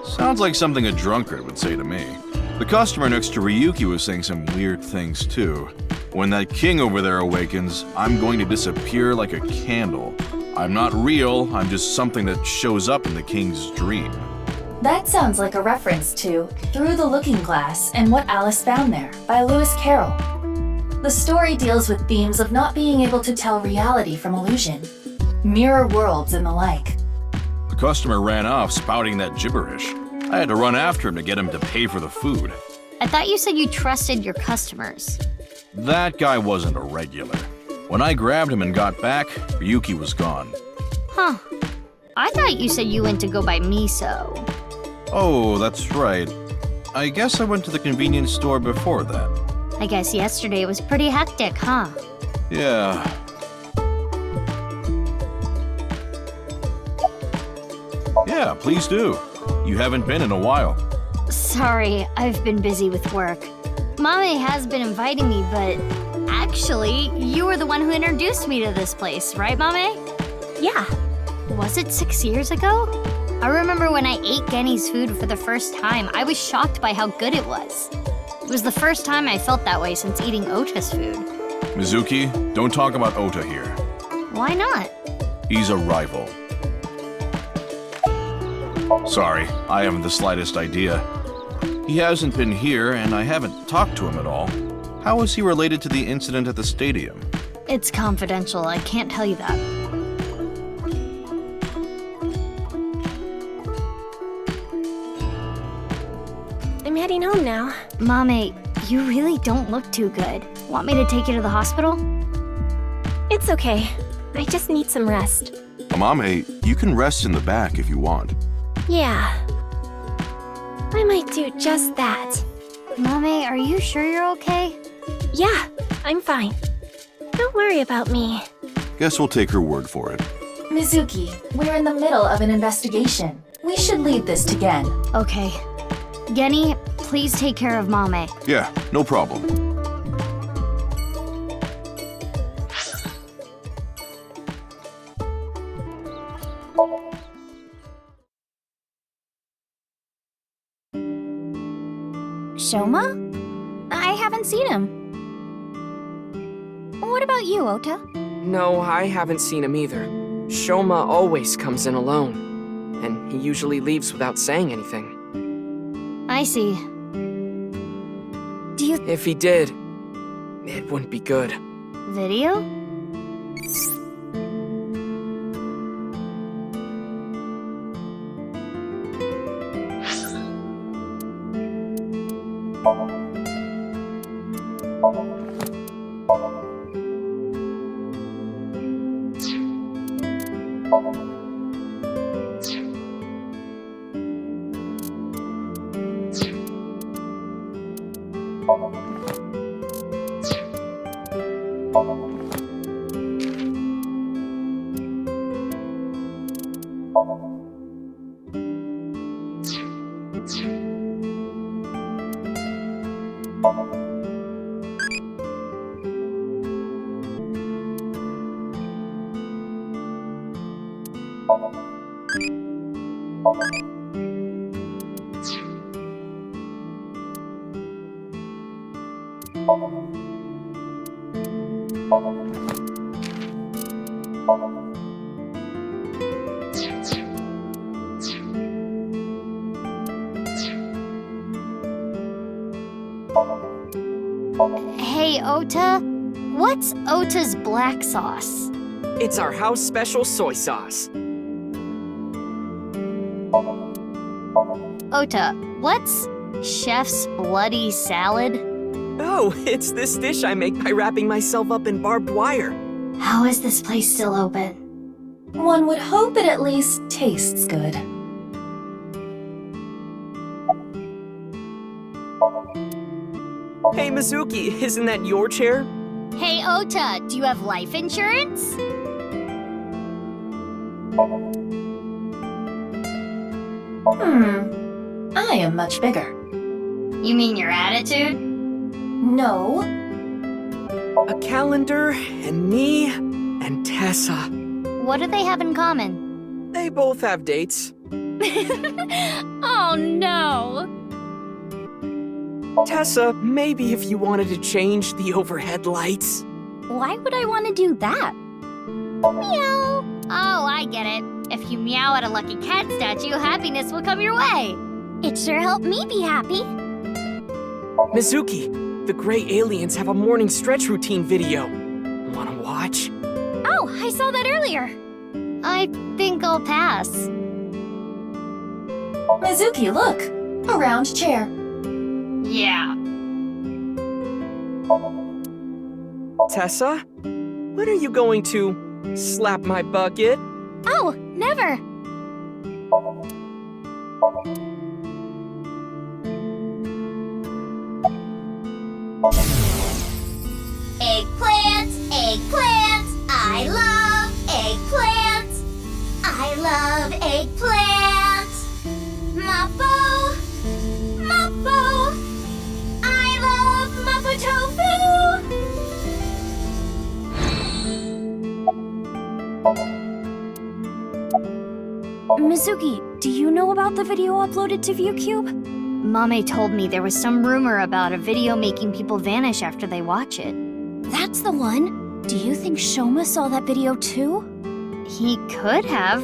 [SPEAKER 9] Sounds like something a drunkard would say to me. The customer next to Ryuki was saying some weird things too. When that king over there awakens, I'm going to disappear like a candle. I'm not real, I'm just something that shows up in the king's dream.
[SPEAKER 3] That sounds like a reference to Through the Looking Glass and What Alice Found There by Lewis Carroll. The story deals with themes of not being able to tell reality from illusion, mirror worlds and the like.
[SPEAKER 9] The customer ran off spouting that gibberish. I had to run after him to get him to pay for the food.
[SPEAKER 2] I thought you said you trusted your customers.
[SPEAKER 9] That guy wasn't a regular. When I grabbed him and got back, Ryuki was gone.
[SPEAKER 2] Huh. I thought you said you went to go buy miso.
[SPEAKER 9] Oh, that's right. I guess I went to the convenience store before that.
[SPEAKER 2] I guess yesterday was pretty hectic, huh?
[SPEAKER 9] Yeah. Yeah, please do. You haven't been in a while.
[SPEAKER 2] Sorry, I've been busy with work. Mame has been inviting me, but actually, you were the one who introduced me to this place, right, Mame?
[SPEAKER 8] Yeah.
[SPEAKER 2] Was it 6 years ago? I remember when I ate Genny's food for the first time, I was shocked by how good it was. It was the first time I felt that way since eating Ota's food.
[SPEAKER 9] Mizuki, don't talk about Ota here.
[SPEAKER 2] Why not?
[SPEAKER 9] He's a rival. Sorry, I haven't the slightest idea. He hasn't been here, and I haven't talked to him at all. How is he related to the incident at the stadium?
[SPEAKER 2] It's confidential, I can't tell you that.
[SPEAKER 8] I'm heading home now.
[SPEAKER 2] Mame, you really don't look too good. Want me to take you to the hospital?
[SPEAKER 8] It's okay. I just need some rest.
[SPEAKER 9] Mame, you can rest in the back if you want.
[SPEAKER 8] Yeah. I might do just that.
[SPEAKER 2] Mame, are you sure you're okay?
[SPEAKER 8] Yeah, I'm fine. Don't worry about me.
[SPEAKER 9] Guess we'll take her word for it.
[SPEAKER 3] Mizuki, we're in the middle of an investigation. We should leave this to Gen.
[SPEAKER 2] Okay. Genny, please take care of Mame.
[SPEAKER 9] Yeah, no problem.
[SPEAKER 6] Shoma? I haven't seen him. What about you, Ota?
[SPEAKER 10] No, I haven't seen him either. Shoma always comes in alone, and he usually leaves without saying anything.
[SPEAKER 2] I see. Do you...
[SPEAKER 10] If he did, it wouldn't be good.
[SPEAKER 2] Video? Hey, Ota. What's Ota's black sauce?
[SPEAKER 10] It's our house special soy sauce.
[SPEAKER 2] Ota, what's Chef's bloody salad?
[SPEAKER 10] Oh, it's this dish I make by wrapping myself up in barbed wire.
[SPEAKER 6] How is this place still open?
[SPEAKER 3] One would hope it at least tastes good.
[SPEAKER 10] Hey, Mizuki, isn't that your chair?
[SPEAKER 2] Hey, Ota, do you have life insurance?
[SPEAKER 3] I am much bigger.
[SPEAKER 2] You mean your attitude?
[SPEAKER 3] No.
[SPEAKER 10] A calendar, and me, and Tessa.
[SPEAKER 2] What do they have in common?
[SPEAKER 10] They both have dates.
[SPEAKER 2] Oh no!
[SPEAKER 10] Tessa, maybe if you wanted to change the overhead lights.
[SPEAKER 2] Why would I want to do that? Meow! Oh, I get it. If you meow at a lucky cat statue, happiness will come your way. It sure helped me be happy.
[SPEAKER 10] Mizuki, the gray aliens have a morning stretch routine video. Wanna watch?
[SPEAKER 2] Oh, I saw that earlier. I think I'll pass.
[SPEAKER 3] Mizuki, look! A round chair.
[SPEAKER 2] Yeah.
[SPEAKER 10] Tessa, when are you going to slap my bucket?
[SPEAKER 2] Oh, never.
[SPEAKER 11] Eggplant, eggplant, I love eggplant. I love eggplant. Mappo, mappo. I love mappo tofu.
[SPEAKER 2] Mizuki, do you know about the video uploaded to ViewCube? Mame told me there was some rumor about a video making people vanish after they watch it. That's the one. Do you think Shoma saw that video too? He could have.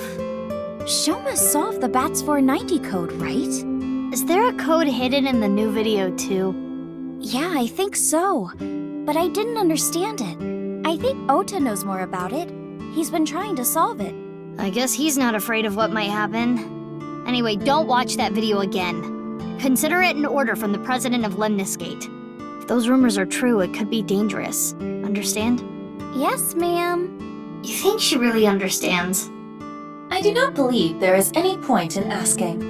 [SPEAKER 2] Shoma solved the BATS 490 code, right? Is there a code hidden in the new video too? Yeah, I think so. But I didn't understand it. I think Ota knows more about it. He's been trying to solve it. I guess he's not afraid of what might happen. Anyway, don't watch that video again. Consider it an order from the president of Lemniscate. If those rumors are true, it could be dangerous. Understand? Yes, ma'am. You think she really understands?
[SPEAKER 3] I do not believe there is any point in asking.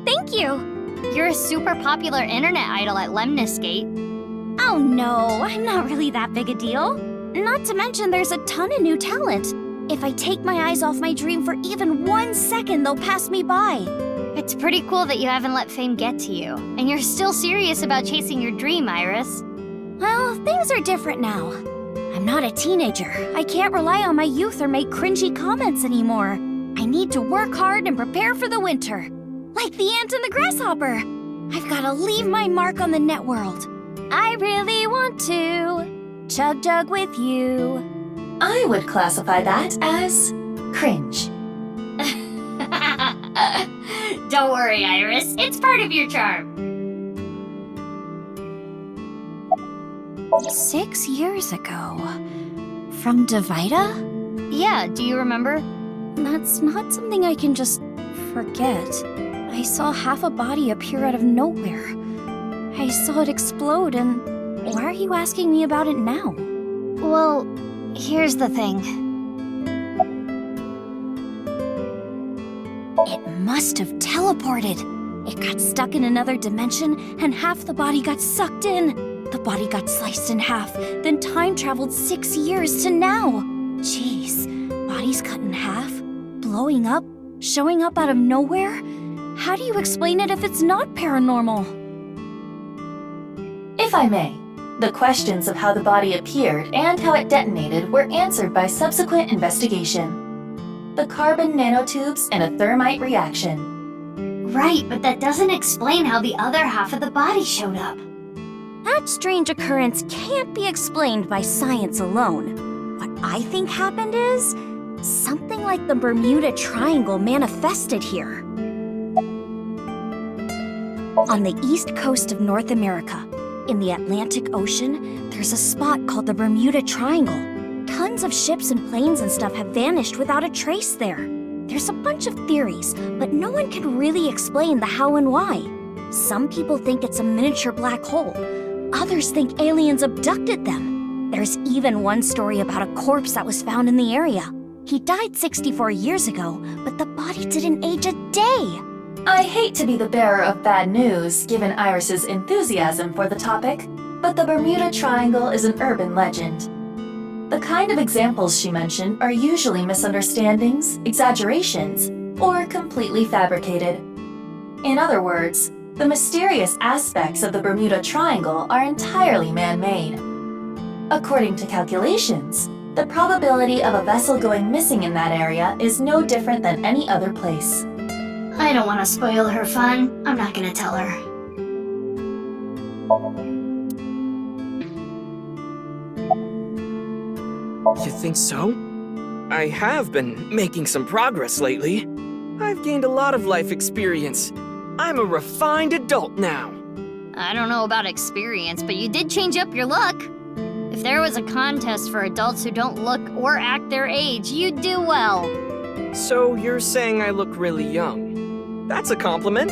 [SPEAKER 2] Thank you. You're a super popular internet idol at Lemniscate. Oh no, I'm not really that big a deal. Not to mention there's a ton of new talent. If I take my eyes off my dream for even 1 second, they'll pass me by. It's pretty cool that you haven't let fame get to you, and you're still serious about chasing your dream, Iris. Well, things are different now. I'm not a teenager. I can't rely on my youth or make cringy comments anymore. I need to work hard and prepare for the winter. Like the ant and the grasshopper. I've got to leave my mark on the net world. I really want to chug jug with you.
[SPEAKER 3] I would classify that as cringe.
[SPEAKER 2] Don't worry, Iris. It's part of your charm. 6 years ago. From Davida? Yeah, do you remember? That's not something I can just forget. I saw half a body appear out of nowhere. I saw it explode, and why are you asking me about it now? Well, here's the thing. It must have teleported. It got stuck in another dimension, and half the body got sucked in. The body got sliced in half, then time traveled 6 years to now. Jeez, bodies cut in half, blowing up, showing up out of nowhere? How do you explain it if it's not paranormal?
[SPEAKER 3] If I may, the questions of how the body appeared and how it detonated were answered by subsequent investigation. The carbon nanotubes and a thermite reaction.
[SPEAKER 2] Right, but that doesn't explain how the other half of the body showed up. That strange occurrence can't be explained by science alone. What I think happened is something like the Bermuda Triangle manifested here. On the east coast of North America, in the Atlantic Ocean, there's a spot called the Bermuda Triangle. Tons of ships and planes and stuff have vanished without a trace there. There's a bunch of theories, but no one can really explain the how and why. Some people think it's a miniature black hole. Others think aliens abducted them. There's even one story about a corpse that was found in the area. He died 64 years ago, but the body didn't age a day.
[SPEAKER 3] I hate to be the bearer of bad news, given Iris's enthusiasm for the topic, but the Bermuda Triangle is an urban legend. The kind of examples she mentioned are usually misunderstandings, exaggerations, or completely fabricated. In other words, the mysterious aspects of the Bermuda Triangle are entirely man-made. According to calculations, the probability of a vessel going missing in that area is no different than any other place.
[SPEAKER 11] I don't want to spoil her fun. I'm not gonna tell her.
[SPEAKER 10] You think so? I have been making some progress lately. I've gained a lot of life experience. I'm a refined adult now.
[SPEAKER 2] I don't know about experience, but you did change up your look. If there was a contest for adults who don't look or act their age, you'd do well.
[SPEAKER 10] So you're saying I look really young? That's a compliment.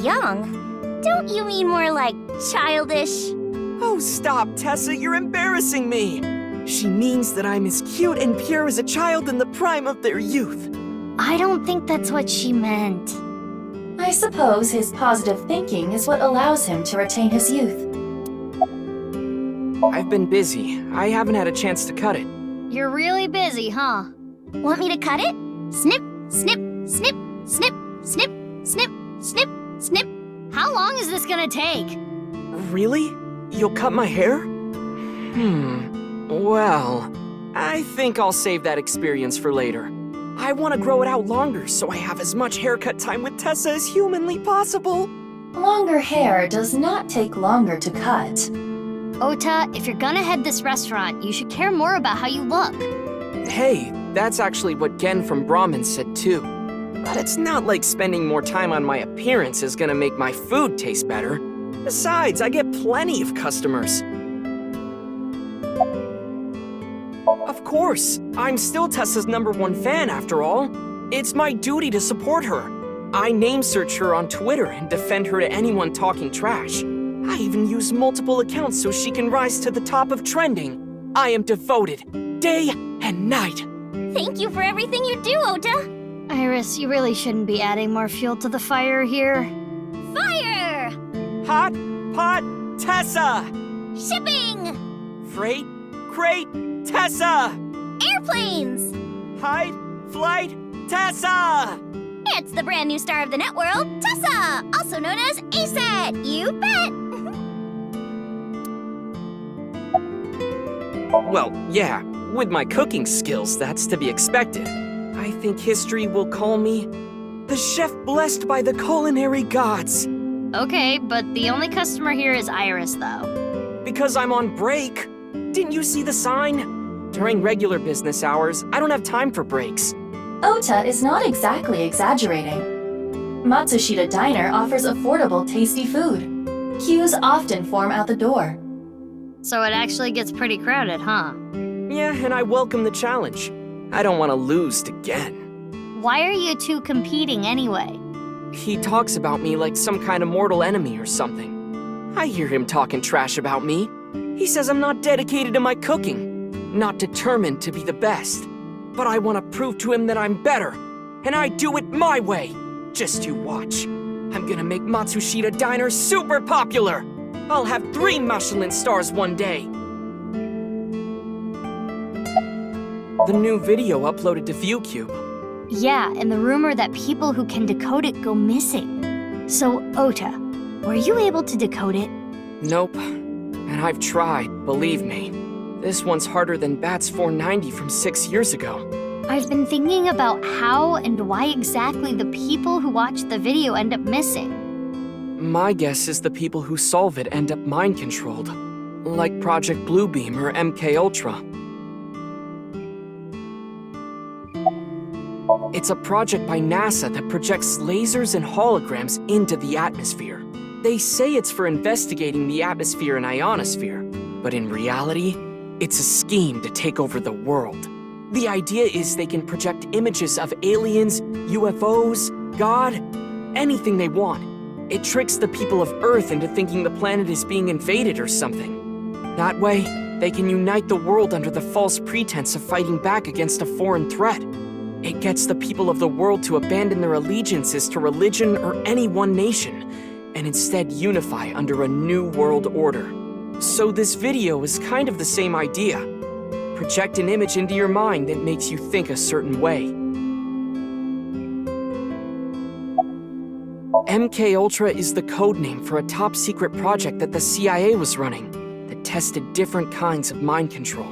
[SPEAKER 2] Young? Don't you mean more like childish?
[SPEAKER 10] Oh, stop, Tessa, you're embarrassing me. She means that I'm as cute and pure as a child in the prime of their youth.
[SPEAKER 2] I don't think that's what she meant.
[SPEAKER 3] I suppose his positive thinking is what allows him to retain his youth.
[SPEAKER 10] I've been busy. I haven't had a chance to cut it.
[SPEAKER 2] You're really busy, huh?
[SPEAKER 11] Want me to cut it? Snip, snip, snip, snip, snip, snip, snip, snip.
[SPEAKER 2] How long is this gonna take?
[SPEAKER 10] Really? You'll cut my hair? Well, I think I'll save that experience for later. I want to grow it out longer so I have as much haircut time with Tessa as humanly possible.
[SPEAKER 3] Longer hair does not take longer to cut.
[SPEAKER 2] Ota, if you're gonna head this restaurant, you should care more about how you look.
[SPEAKER 10] Hey, that's actually what Gen from Brahmin said too. But it's not like spending more time on my appearance is gonna make my food taste better. Besides, I get plenty of customers. Of course, I'm still Tessa's #1 fan after all. It's my duty to support her. I name search her on Twitter and defend her to anyone talking trash. I even use multiple accounts so she can rise to the top of trending. I am devoted, day and night.
[SPEAKER 11] Thank you for everything you do, Ota.
[SPEAKER 2] Iris, you really shouldn't be adding more fuel to the fire here.
[SPEAKER 11] Fire!
[SPEAKER 10] Hot Pot Tessa!
[SPEAKER 11] Shipping!
[SPEAKER 10] Freight Crate Tessa!
[SPEAKER 11] Airplanes!
[SPEAKER 10] Hide Flight Tessa!
[SPEAKER 11] It's the brand new star of the net world, Tessa! Also known as ASET! You bet!
[SPEAKER 10] Well, yeah, with my cooking skills, that's to be expected. I think history will call me the chef blessed by the culinary gods.
[SPEAKER 2] Okay, but the only customer here is Iris, though.
[SPEAKER 10] Because I'm on break. Didn't you see the sign? During regular business hours, I don't have time for breaks.
[SPEAKER 3] Ota is not exactly exaggerating. Matsushita Diner offers affordable, tasty food. Queues often form out the door.
[SPEAKER 2] So it actually gets pretty crowded, huh?
[SPEAKER 10] Yeah, and I welcome the challenge. I don't want to lose to Gen.
[SPEAKER 2] Why are you two competing anyway?
[SPEAKER 10] He talks about me like some kind of mortal enemy or something. I hear him talking trash about me. He says I'm not dedicated to my cooking, not determined to be the best. But I want to prove to him that I'm better, and I do it my way. Just you watch. I'm gonna make Matsushita Diner super popular. I'll have 3 Michelin stars one day. The new video uploaded to ViewCube.
[SPEAKER 2] Yeah, and the rumor that people who can decode it go missing. So, Ota, were you able to decode it?
[SPEAKER 10] Nope. And I've tried, believe me. This one's harder than Bat's 490 from 6 years ago.
[SPEAKER 2] I've been thinking about how and why exactly the people who watch the video end up missing.
[SPEAKER 10] My guess is the people who solve it end up mind-controlled. Like Project Bluebeam or MK Ultra. It's a project by NASA that projects lasers and holograms into the atmosphere. They say it's for investigating the atmosphere and ionosphere, but in reality, it's a scheme to take over the world. The idea is they can project images of aliens, UFOs, God, anything they want. It tricks the people of Earth into thinking the planet is being invaded or something. That way, they can unite the world under the false pretense of fighting back against a foreign threat. It gets the people of the world to abandon their allegiances to religion or any one nation, and instead unify under a new world order. So this video is kind of the same idea. Project an image into your mind that makes you think a certain way. MKUltra is the code name for a top-secret project that the CIA was running that tested different kinds of mind control.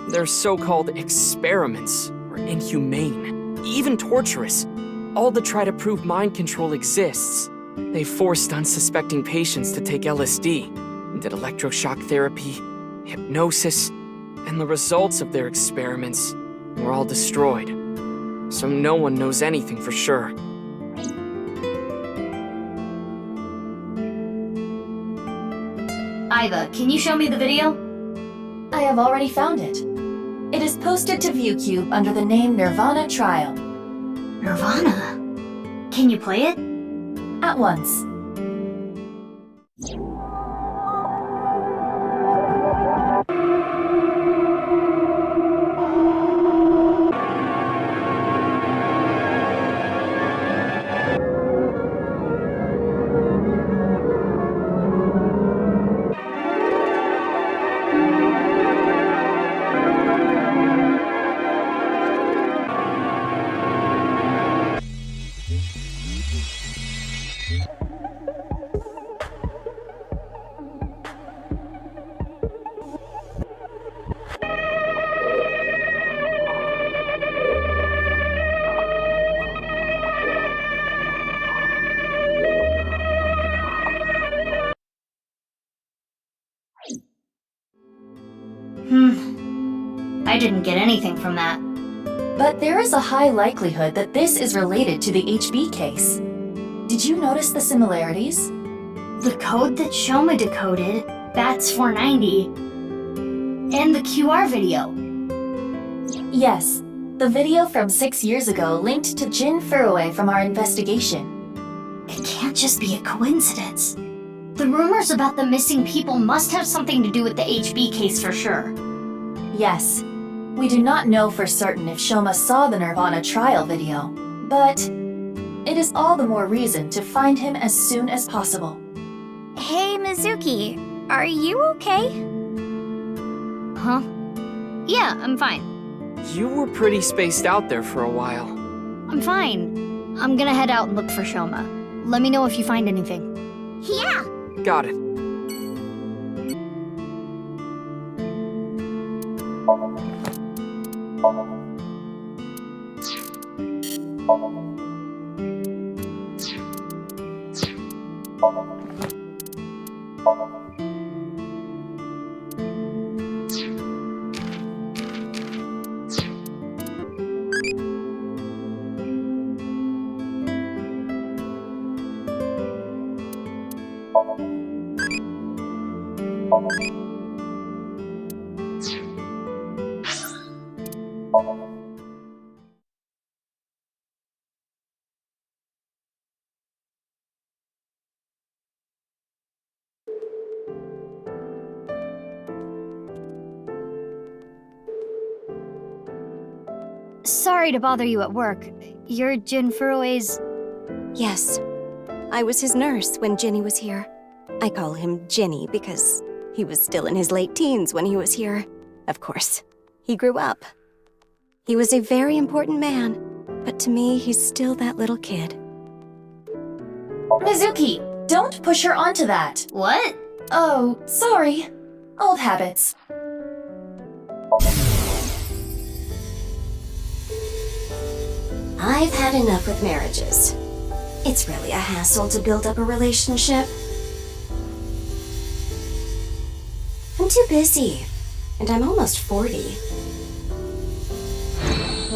[SPEAKER 10] They're so-called experiments were inhumane, even torturous, all to try to prove mind control exists. They forced unsuspecting patients to take LSD, did electroshock therapy, hypnosis, and the results of their experiments were all destroyed. So no one knows anything for sure.
[SPEAKER 11] Iva, can you show me the video?
[SPEAKER 3] I have already found it. It is posted to ViewCube under the name nivarnA Trial.
[SPEAKER 11] Nirvana? Can you play it?
[SPEAKER 3] At once.
[SPEAKER 11] I didn't get anything from that.
[SPEAKER 3] But there is a high likelihood that this is related to the HB case. Did you notice the similarities?
[SPEAKER 11] The code that Shoma decoded, that's 490, and the QR video.
[SPEAKER 3] Yes, the video from 6 years ago linked to Jin Furue from our investigation.
[SPEAKER 11] It can't just be a coincidence. The rumors about the missing people must have something to do with the HB case for sure.
[SPEAKER 3] Yes, we do not know for certain if Shoma saw the nivarnA Trial video, but it is all the more reason to find him as soon as possible.
[SPEAKER 2] Hey, Mizuki, are you okay?
[SPEAKER 11] Huh? Yeah, I'm fine.
[SPEAKER 10] You were pretty spaced out there for a while.
[SPEAKER 11] I'm fine. I'm gonna head out and look for Shoma. Let me know if you find anything.
[SPEAKER 2] Yeah.
[SPEAKER 10] Got it.
[SPEAKER 2] Sorry to bother you at work. You're Jin Furue's...
[SPEAKER 12] Yes. I was his nurse when Ginny was here. I call him Ginny because he was still in his late teens when he was here. Of course, he grew up. He was a very important man, but to me, he's still that little kid.
[SPEAKER 3] Mizuki, don't push her onto that.
[SPEAKER 11] What?
[SPEAKER 3] Oh, sorry. Old habits.
[SPEAKER 12] I've had enough with marriages. It's really a hassle to build up a relationship. I'm too busy, and I'm almost 40.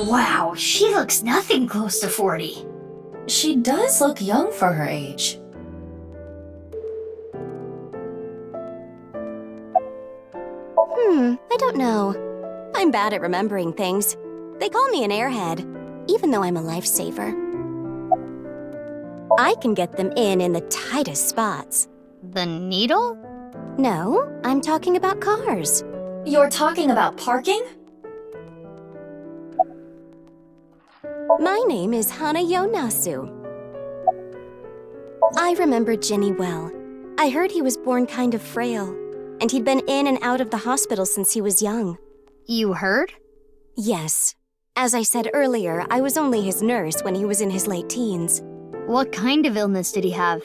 [SPEAKER 11] Wow, she looks nothing close to 40.
[SPEAKER 3] She does look young for her age.
[SPEAKER 12] I don't know. I'm bad at remembering things. They call me an airhead, even though I'm a lifesaver. I can get them in the tightest spots.
[SPEAKER 2] The needle?
[SPEAKER 12] No, I'm talking about cars.
[SPEAKER 3] You're talking about parking?
[SPEAKER 12] My name is Hana Yonasu. I remember Ginny well. I heard he was born kind of frail, and he'd been in and out of the hospital since he was young.
[SPEAKER 2] You heard?
[SPEAKER 12] Yes. As I said earlier, I was only his nurse when he was in his late teens.
[SPEAKER 2] What kind of illness did he have?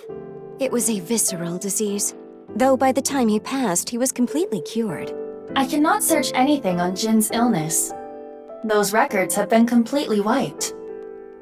[SPEAKER 12] It was a visceral disease. Though by the time he passed, he was completely cured.
[SPEAKER 3] I cannot search anything on Jin's illness. Those records have been completely wiped.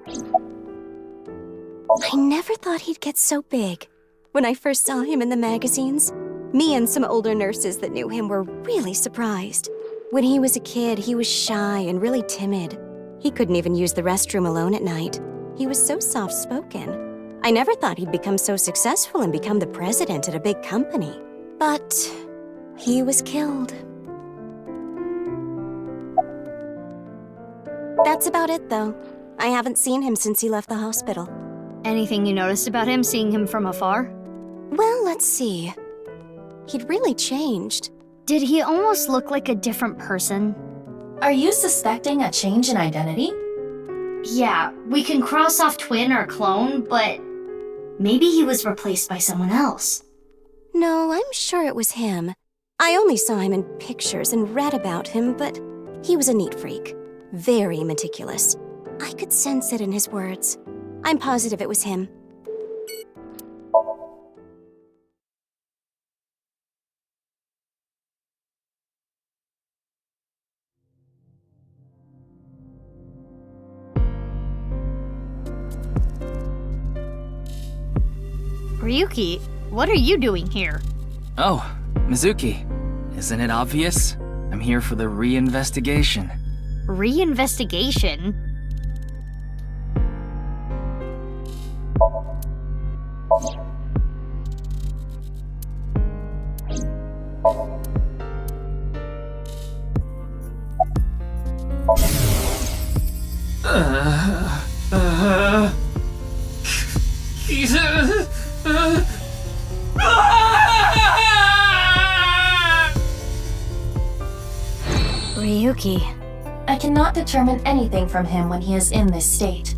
[SPEAKER 12] I never thought he'd get so big. When I first saw him in the magazines, me and some older nurses that knew him were really surprised. When he was a kid, he was shy and really timid. He couldn't even use the restroom alone at night. He was so soft-spoken. I never thought he'd become so successful and become the president at a big company. But he was killed. That's about it, though. I haven't seen him since he left the hospital.
[SPEAKER 2] Anything you noticed about him seeing him from afar?
[SPEAKER 12] Well, let's see. He'd really changed.
[SPEAKER 2] Did he almost look like a different person?
[SPEAKER 3] Are you suspecting a change in identity?
[SPEAKER 11] Yeah, we can cross off twin or clone, but maybe he was replaced by someone else.
[SPEAKER 12] No, I'm sure it was him. I only saw him in pictures and read about him, but he was a neat freak. Very meticulous. I could sense it in his words. I'm positive it was him.
[SPEAKER 2] Ryuki, what are you doing here?
[SPEAKER 13] Oh, Mizuki. Isn't it obvious? I'm here for the re-investigation.
[SPEAKER 2] Re-investigation? Ryuki.
[SPEAKER 3] I cannot determine anything from him when he is in this state.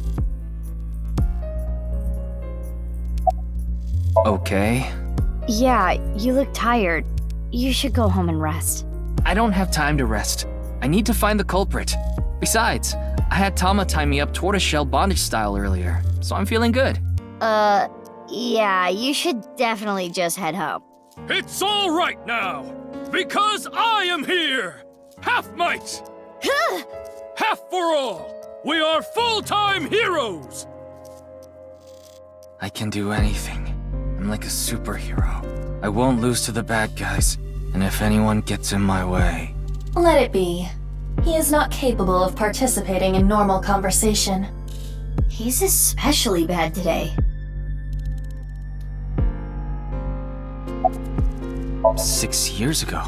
[SPEAKER 13] Okay.
[SPEAKER 2] Yeah, you look tired. You should go home and rest.
[SPEAKER 13] I don't have time to rest. I need to find the culprit. Besides, I had Tama tie me up tortoiseshell bondage style earlier, so I'm feeling good.
[SPEAKER 2] Yeah, you should definitely just head home.
[SPEAKER 5] It's all right now, because I am here! Half might! Half for all! We are full-time heroes!
[SPEAKER 13] I can do anything. I'm like a superhero. I won't lose to the bad guys, and if anyone gets in my way...
[SPEAKER 3] Let it be. He is not capable of participating in normal conversation.
[SPEAKER 11] He's especially bad today.
[SPEAKER 13] 6 years ago.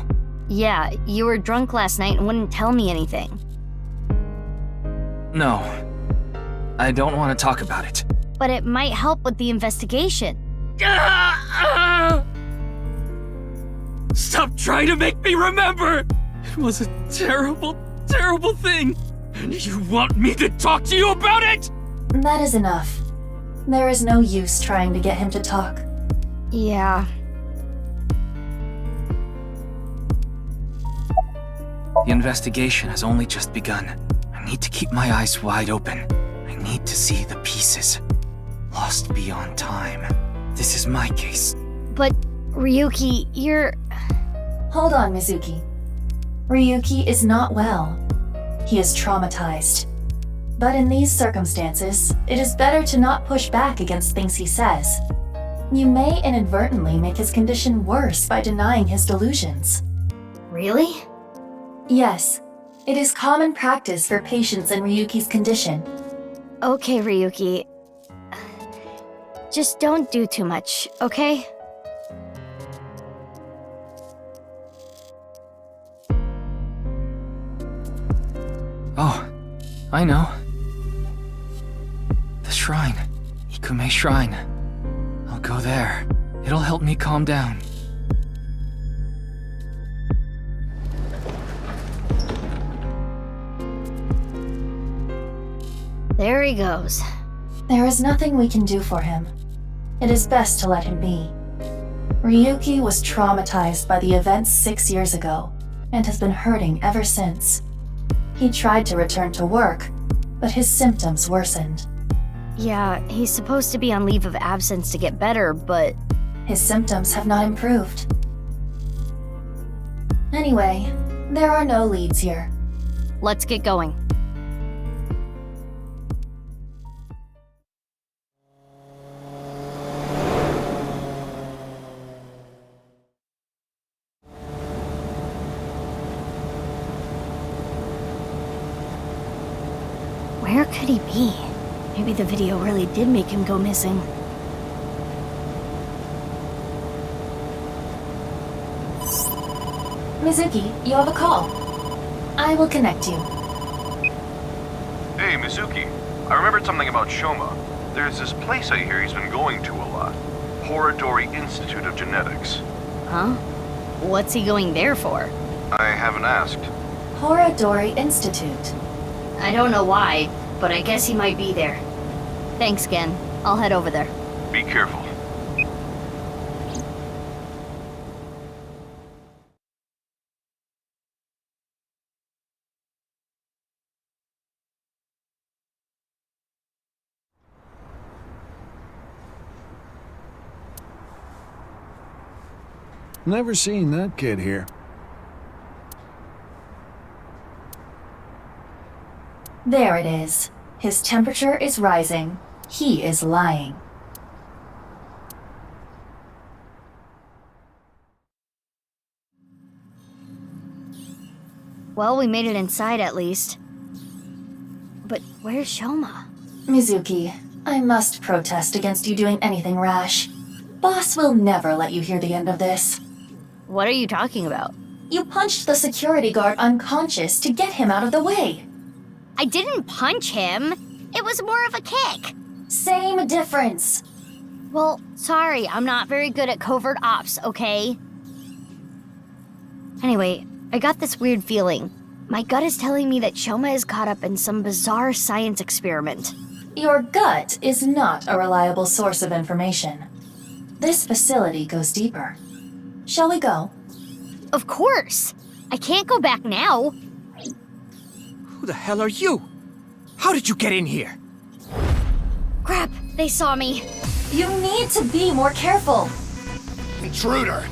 [SPEAKER 2] Yeah, you were drunk last night and wouldn't tell me anything.
[SPEAKER 13] No. I don't want to talk about it.
[SPEAKER 2] But it might help with the investigation.
[SPEAKER 5] Stop trying to make me remember! It was a terrible, terrible thing! And you want me to talk to you about it?!
[SPEAKER 3] That is enough. There is no use trying to get him to talk.
[SPEAKER 2] Yeah.
[SPEAKER 13] The investigation has only just begun. I need to keep my eyes wide open. I need to see the pieces. Lost beyond time. This is my case.
[SPEAKER 2] But, Ryuki, you're...
[SPEAKER 3] Hold on, Mizuki. Ryuki is not well. He is traumatized. But in these circumstances, it is better to not push back against things he says. You may inadvertently make his condition worse by denying his delusions.
[SPEAKER 11] Really?
[SPEAKER 3] Yes. It is common practice for patients in Ryuki's condition.
[SPEAKER 2] Okay, Ryuki. Just don't do too much, okay?
[SPEAKER 13] Oh, I know. The shrine. Ikume Shrine. I'll go there. It'll help me calm down.
[SPEAKER 11] There he goes.
[SPEAKER 3] There is nothing we can do for him. It is best to let him be. Ryuki was traumatized by the events 6 years ago and has been hurting ever since. He tried to return to work, but his symptoms worsened.
[SPEAKER 11] Yeah, he's supposed to be on leave of absence to get better, but...
[SPEAKER 3] His symptoms have not improved. Anyway, there are no leads here.
[SPEAKER 11] Let's get going. Where could he be? Maybe the video really did make him go missing.
[SPEAKER 3] Mizuki, you have a call. I will connect you.
[SPEAKER 9] Hey, Mizuki. I remembered something about Shoma. There's this place I hear he's been going to a lot. Horadori Institute of Genetics.
[SPEAKER 11] Huh? What's he going there for?
[SPEAKER 9] I haven't asked.
[SPEAKER 3] Horadori Institute.
[SPEAKER 11] I don't know why, but I guess he might be there. Thanks, Gen. I'll head over there.
[SPEAKER 9] Be careful.
[SPEAKER 14] Never seen that kid here.
[SPEAKER 3] There it is. His temperature is rising. He is lying.
[SPEAKER 11] Well, we made it inside at least. But where's Shoma?
[SPEAKER 3] Mizuki, I must protest against you doing anything rash. Boss will never let you hear the end of this.
[SPEAKER 11] What are you talking about?
[SPEAKER 3] You punched the security guard unconscious to get him out of the way.
[SPEAKER 11] I didn't punch him. It was more of a kick.
[SPEAKER 3] Same difference.
[SPEAKER 11] Well, sorry, I'm not very good at covert ops, okay? Anyway, I got this weird feeling. My gut is telling me that Shoma is caught up in some bizarre science experiment.
[SPEAKER 3] Your gut is not a reliable source of information. This facility goes deeper. Shall we go?
[SPEAKER 11] Of course! I can't go back now.
[SPEAKER 15] Who the hell are you? How did you get in here?
[SPEAKER 11] Crap, they saw me.
[SPEAKER 3] You need to be more careful.
[SPEAKER 15] Intruder!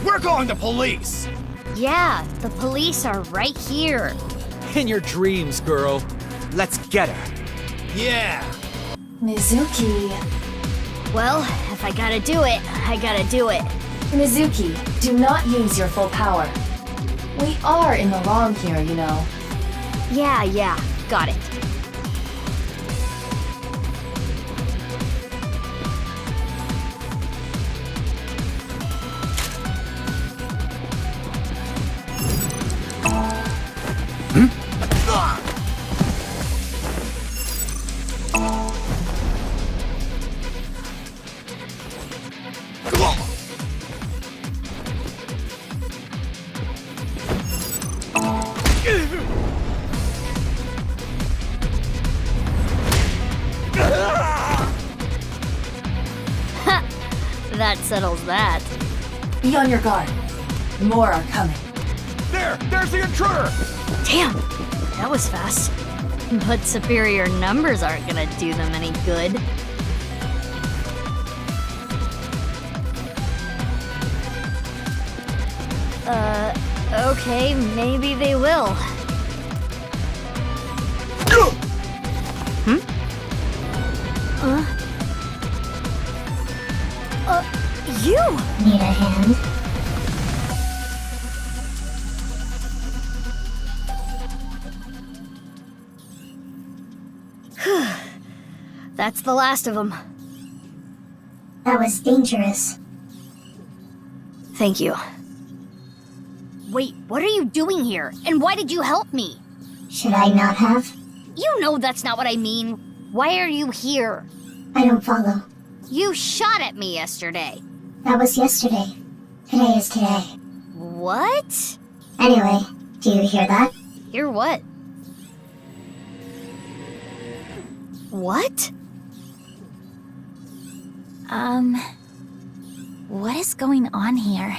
[SPEAKER 15] We're calling the police!
[SPEAKER 11] Yeah, the police are right here.
[SPEAKER 15] In your dreams, girl. Let's get her. Yeah!
[SPEAKER 3] Mizuki.
[SPEAKER 11] Well, if I gotta do it, I gotta do it.
[SPEAKER 3] Mizuki, do not use your full power. We are in the wrong here, you know.
[SPEAKER 11] Yeah, got it. That settles that.
[SPEAKER 3] Be on your guard. More are coming.
[SPEAKER 15] There's the intruder!
[SPEAKER 11] Damn, that was fast. But superior numbers aren't gonna do them any good. Okay, maybe they will. You!
[SPEAKER 2] Need a hand?
[SPEAKER 11] That's the last of them.
[SPEAKER 2] That was dangerous.
[SPEAKER 11] Thank you. Wait, what are you doing here? And why did you help me?
[SPEAKER 2] Should I not have?
[SPEAKER 11] You know that's not what I mean. Why are you here?
[SPEAKER 2] I don't follow. You shot at me yesterday.
[SPEAKER 16] That was yesterday. Today is today.
[SPEAKER 2] What?
[SPEAKER 16] Anyway, do you hear that?
[SPEAKER 2] Hear what? What?
[SPEAKER 6] What is going on here?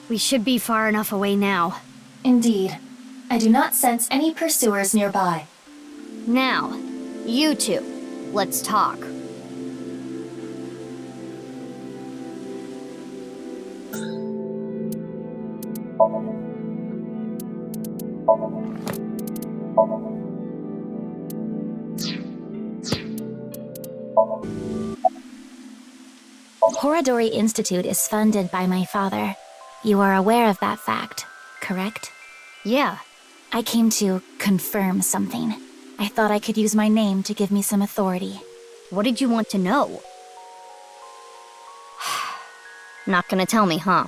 [SPEAKER 2] We should be far enough away now.
[SPEAKER 3] Indeed. I do not sense any pursuers nearby.
[SPEAKER 2] Now, you two, let's talk.
[SPEAKER 6] Horadori Institute is funded by my father. You are aware of that fact, correct?
[SPEAKER 2] Yeah.
[SPEAKER 6] I came to confirm something. I thought I could use my name to give me some authority.
[SPEAKER 2] What did you want to know? Not gonna tell me, huh?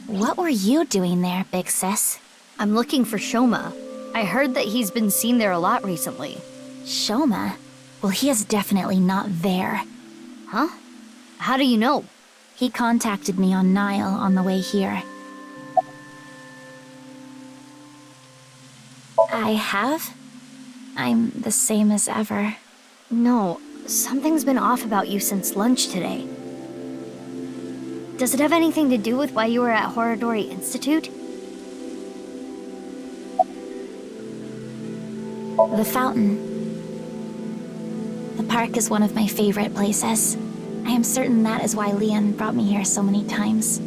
[SPEAKER 6] What were you doing there, big sis?
[SPEAKER 2] I'm looking for Shoma. I heard that he's been seen there a lot recently.
[SPEAKER 6] Shoma? Well, he is definitely not there.
[SPEAKER 2] Huh? How do you know?
[SPEAKER 6] He contacted me on Nile on the way here. I have? I'm the same as ever.
[SPEAKER 2] No, something's been off about you since lunch today. Does it have anything to do with why you were at Horadori Institute?
[SPEAKER 6] The fountain. The park is one of my favorite places. I am certain that is why Leon brought me here so many times.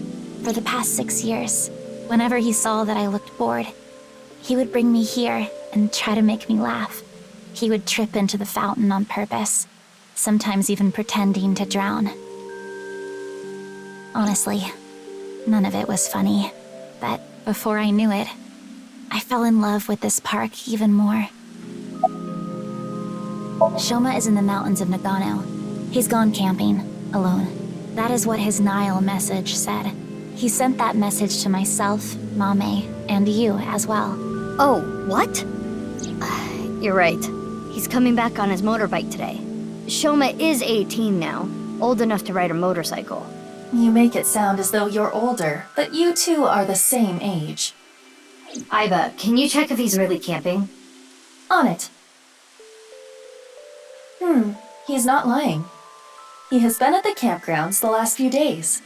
[SPEAKER 6] For the past 6 years, whenever he saw that I looked bored, he would bring me here and try to make me laugh. He would trip into the fountain on purpose, sometimes even pretending to drown. Honestly, none of it was funny, but before I knew it, I fell in love with this park even more. Shoma is in the mountains of Nagano. He's gone camping, alone. That is what his Nile message said. He sent that message to myself, Mame, and you as well.
[SPEAKER 2] Oh, what? You're right. He's coming back on his motorbike today. Shoma is 18 now, old enough to ride a motorcycle.
[SPEAKER 3] You make it sound as though you're older, but you two are the same age.
[SPEAKER 11] Aiba, can you check if he's really camping?
[SPEAKER 3] On it. He's not lying. He has been at the campgrounds the last few days.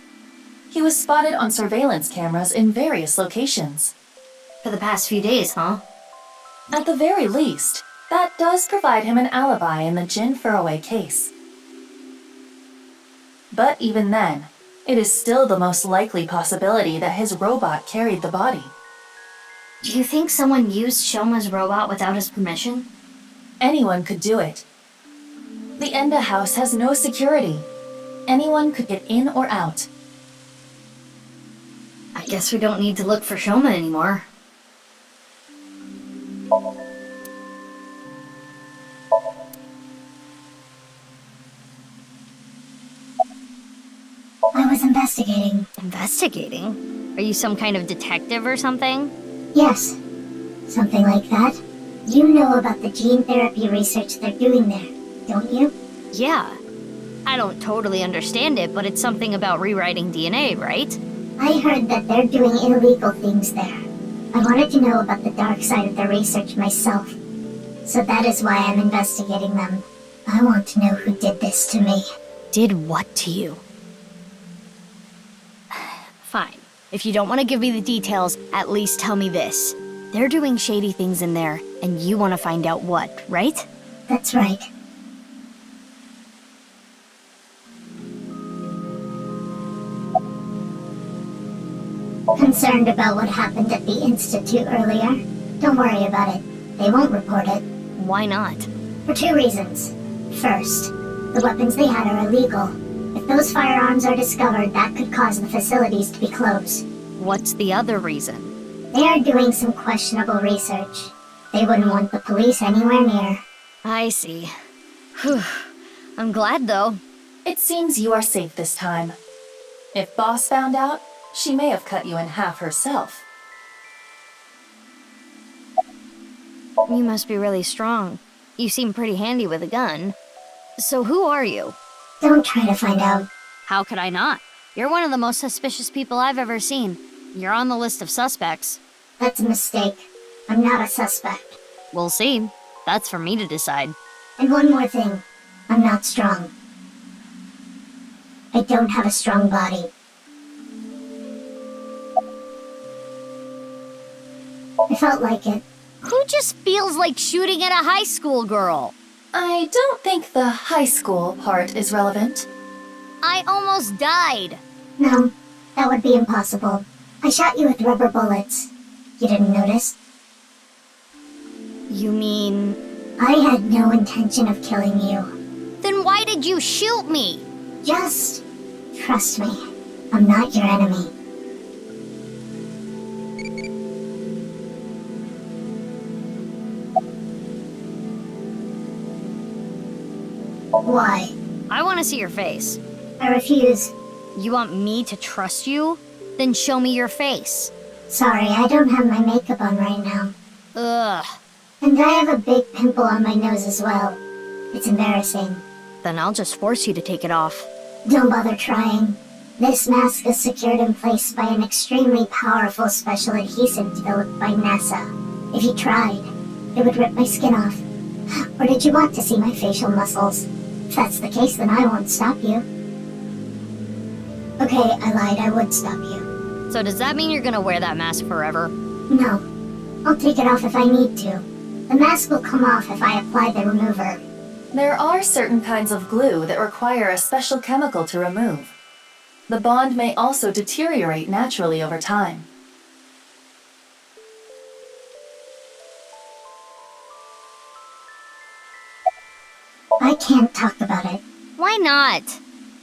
[SPEAKER 3] He was spotted on surveillance cameras in various locations.
[SPEAKER 11] For the past few days, huh?
[SPEAKER 3] At the very least, that does provide him an alibi in the Jin Furroway case. But even then, it is still the most likely possibility that his robot carried the body.
[SPEAKER 11] Do you think someone used Shoma's robot without his permission?
[SPEAKER 3] Anyone could do it. The Enda house has no security. Anyone could get in or out.
[SPEAKER 11] I guess we don't need to look for Shoma anymore.
[SPEAKER 16] I was investigating.
[SPEAKER 2] Investigating? Are you some kind of detective or something?
[SPEAKER 16] Yes, something like that. You know about the gene therapy research they're doing there, don't you?
[SPEAKER 2] Yeah. I don't totally understand it, but it's something about rewriting DNA, right?
[SPEAKER 16] I heard that they're doing illegal things there. I wanted to know about the dark side of the research myself. So that is why I'm investigating them. I want to know who did this to me.
[SPEAKER 2] Did what to you? Fine. If you don't want to give me the details, at least tell me this. They're doing shady things in there, and you want to find out what, right?
[SPEAKER 16] That's right. Concerned about what happened at the Institute earlier? Don't worry about it. They won't report it.
[SPEAKER 2] Why not?
[SPEAKER 16] For 2 reasons. First, the weapons they had are illegal. If those firearms are discovered, that could cause the facilities to be closed.
[SPEAKER 2] What's the other reason?
[SPEAKER 16] They are doing some questionable research. They wouldn't want the police anywhere near.
[SPEAKER 2] I see. Whew. I'm glad, though.
[SPEAKER 3] It seems you are safe this time. If Boss found out, she may have cut you in half herself.
[SPEAKER 2] You must be really strong. You seem pretty handy with a gun. So who are you?
[SPEAKER 16] Don't try to find out.
[SPEAKER 2] How could I not? You're one of the most suspicious people I've ever seen. You're on the list of suspects.
[SPEAKER 16] That's a mistake. I'm not a suspect.
[SPEAKER 2] We'll see. That's for me to decide.
[SPEAKER 16] And one more thing. I'm not strong. I don't have a strong body. I felt like it.
[SPEAKER 2] Who just feels like shooting at a high school girl?
[SPEAKER 3] I don't think the high school part is relevant.
[SPEAKER 2] I almost died.
[SPEAKER 16] No, that would be impossible. I shot you with rubber bullets. You didn't notice?
[SPEAKER 2] You mean...
[SPEAKER 16] I had no intention of killing you.
[SPEAKER 2] Then why did you shoot me?
[SPEAKER 16] Just trust me. I'm not your enemy. Why?
[SPEAKER 2] I want to see your face.
[SPEAKER 16] I refuse.
[SPEAKER 2] You want me to trust you? Then show me your face.
[SPEAKER 16] Sorry, I don't have my makeup on right now.
[SPEAKER 2] Ugh.
[SPEAKER 16] And I have a big pimple on my nose as well. It's embarrassing.
[SPEAKER 2] Then I'll just force you to take it off.
[SPEAKER 16] Don't bother trying. This mask is secured in place by an extremely powerful special adhesive developed by NASA. If you tried, it would rip my skin off. Or did you want to see my facial muscles? If that's the case, then I won't stop you. Okay, I lied. I would stop you.
[SPEAKER 2] So does that mean you're gonna wear that mask forever?
[SPEAKER 16] No. I'll take it off if I need to. The mask will come off if I apply the remover.
[SPEAKER 3] There are certain kinds of glue that require a special chemical to remove. The bond may also deteriorate naturally over time.
[SPEAKER 16] I can't talk about it.
[SPEAKER 2] Why not?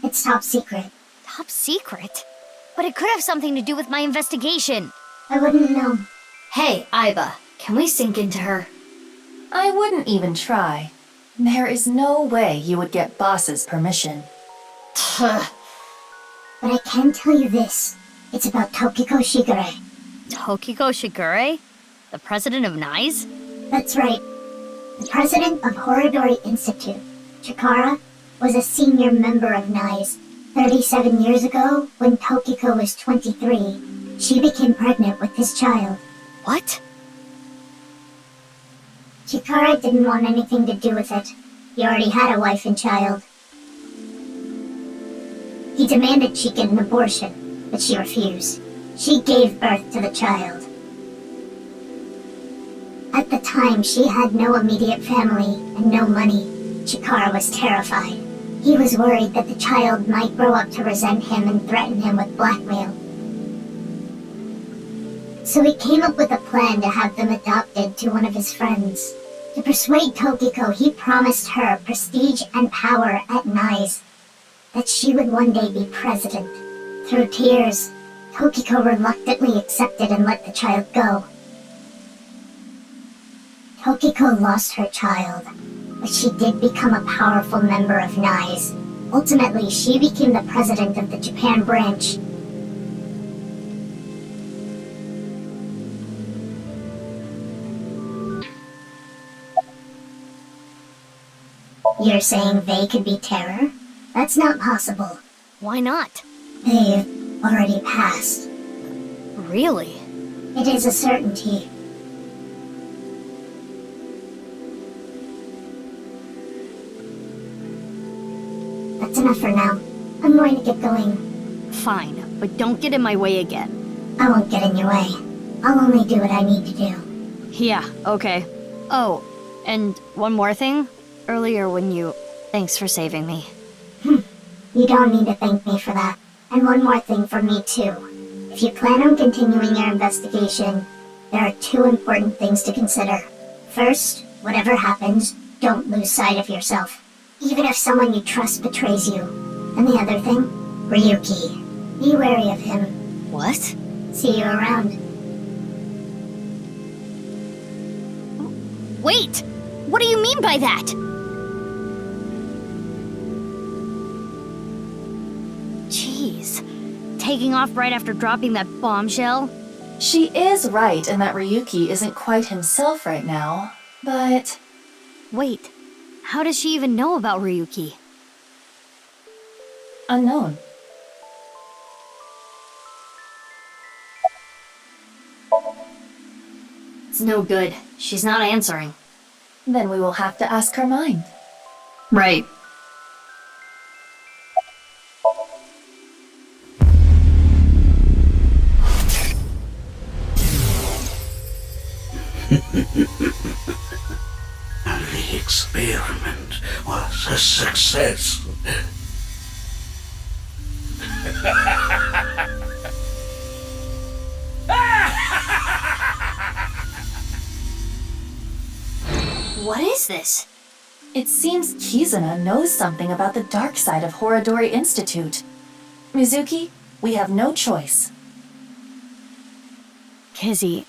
[SPEAKER 16] It's top secret.
[SPEAKER 2] Top secret? But it could have something to do with my investigation.
[SPEAKER 16] I wouldn't know.
[SPEAKER 11] Hey, Aiba, can we sink into her?
[SPEAKER 3] I wouldn't even try. There is no way you would get Boss's permission.
[SPEAKER 16] But I can tell you this. It's about Tokiko Shigure.
[SPEAKER 2] Tokiko Shigure? The president of NICE?
[SPEAKER 16] That's right. The president of Horodori Institute, Chikara, was a senior member of NICE. 37 years ago, when Tokiko was 23, she became pregnant with his child.
[SPEAKER 2] What?
[SPEAKER 16] Chikara didn't want anything to do with it. He already had a wife and child. He demanded she get an abortion, but she refused. She gave birth to the child. At the time, she had no immediate family and no money. Chikara was terrified. He was worried that the child might grow up to resent him and threaten him with blackmail. So he came up with a plan to have them adopted to one of his friends. To persuade Tokiko, he promised her prestige and power at NICE, that she would one day be president. Through tears, Tokiko reluctantly accepted and let the child go. Tokiko lost her child, but she did become a powerful member of NICE. Ultimately, she became the president of the Japan branch. You're saying they could be terror? That's not possible.
[SPEAKER 2] Why not?
[SPEAKER 16] They've already passed.
[SPEAKER 2] Really?
[SPEAKER 16] It is a certainty. That's enough for now. I'm going to get going.
[SPEAKER 2] Fine, but don't get in my way again.
[SPEAKER 16] I won't get in your way. I'll only do what I need to do.
[SPEAKER 2] Yeah, okay. Oh, and one more thing. Earlier when you... Thanks for saving me.
[SPEAKER 16] You don't need to thank me for that. And one more thing for me too. If you plan on continuing your investigation, there are two important things to consider. First, whatever happens, don't lose sight of yourself. Even if someone you trust betrays you. And the other thing, Ryuki. Be wary of him.
[SPEAKER 2] What?
[SPEAKER 16] See you around.
[SPEAKER 2] Wait! What do you mean by that? Jeez. Taking off right after dropping that bombshell?
[SPEAKER 3] She is right in that Ryuki isn't quite himself right now, but...
[SPEAKER 2] Wait, how does she even know about Ryuki?
[SPEAKER 3] Unknown.
[SPEAKER 11] It's no good. She's not answering.
[SPEAKER 3] Then we will have to ask her mind.
[SPEAKER 11] Right.
[SPEAKER 17] The experiment was a success.
[SPEAKER 11] What is this?
[SPEAKER 3] It seems Kizuna knows something about the dark side of Horodori Institute. Mizuki, we have no choice.
[SPEAKER 2] Kizzy,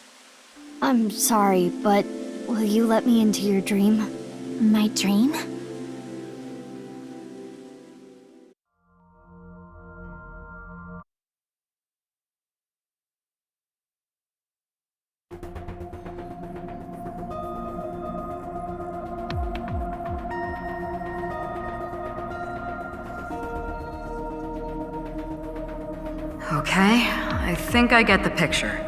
[SPEAKER 2] I'm sorry, but will you let me into your dream?
[SPEAKER 6] My dream?
[SPEAKER 1] Okay, I think I get the picture.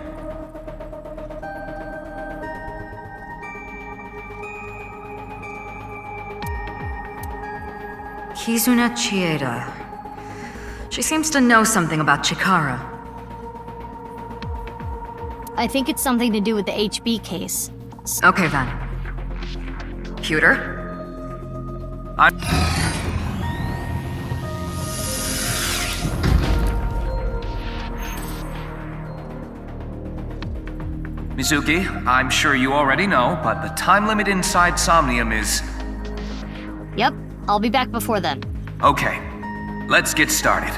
[SPEAKER 1] Kizuna Chieda. She seems to know something about Chikara.
[SPEAKER 2] I think it's something to do with the HB case.
[SPEAKER 1] Okay then. Pewter?
[SPEAKER 4] Mizuki, I'm sure you already know, but the time limit inside Somnium is...
[SPEAKER 2] Yep, I'll be back before then.
[SPEAKER 4] Okay, let's get started.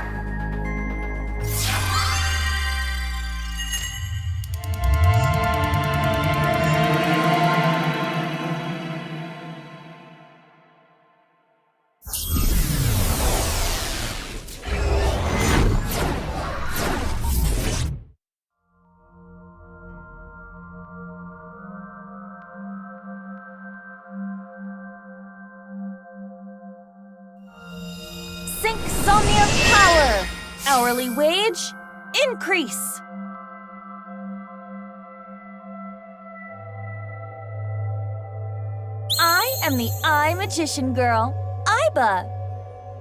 [SPEAKER 3] Sync Somnium Power! Hourly wage, increase! I am the Eye Magician Girl, Aiba.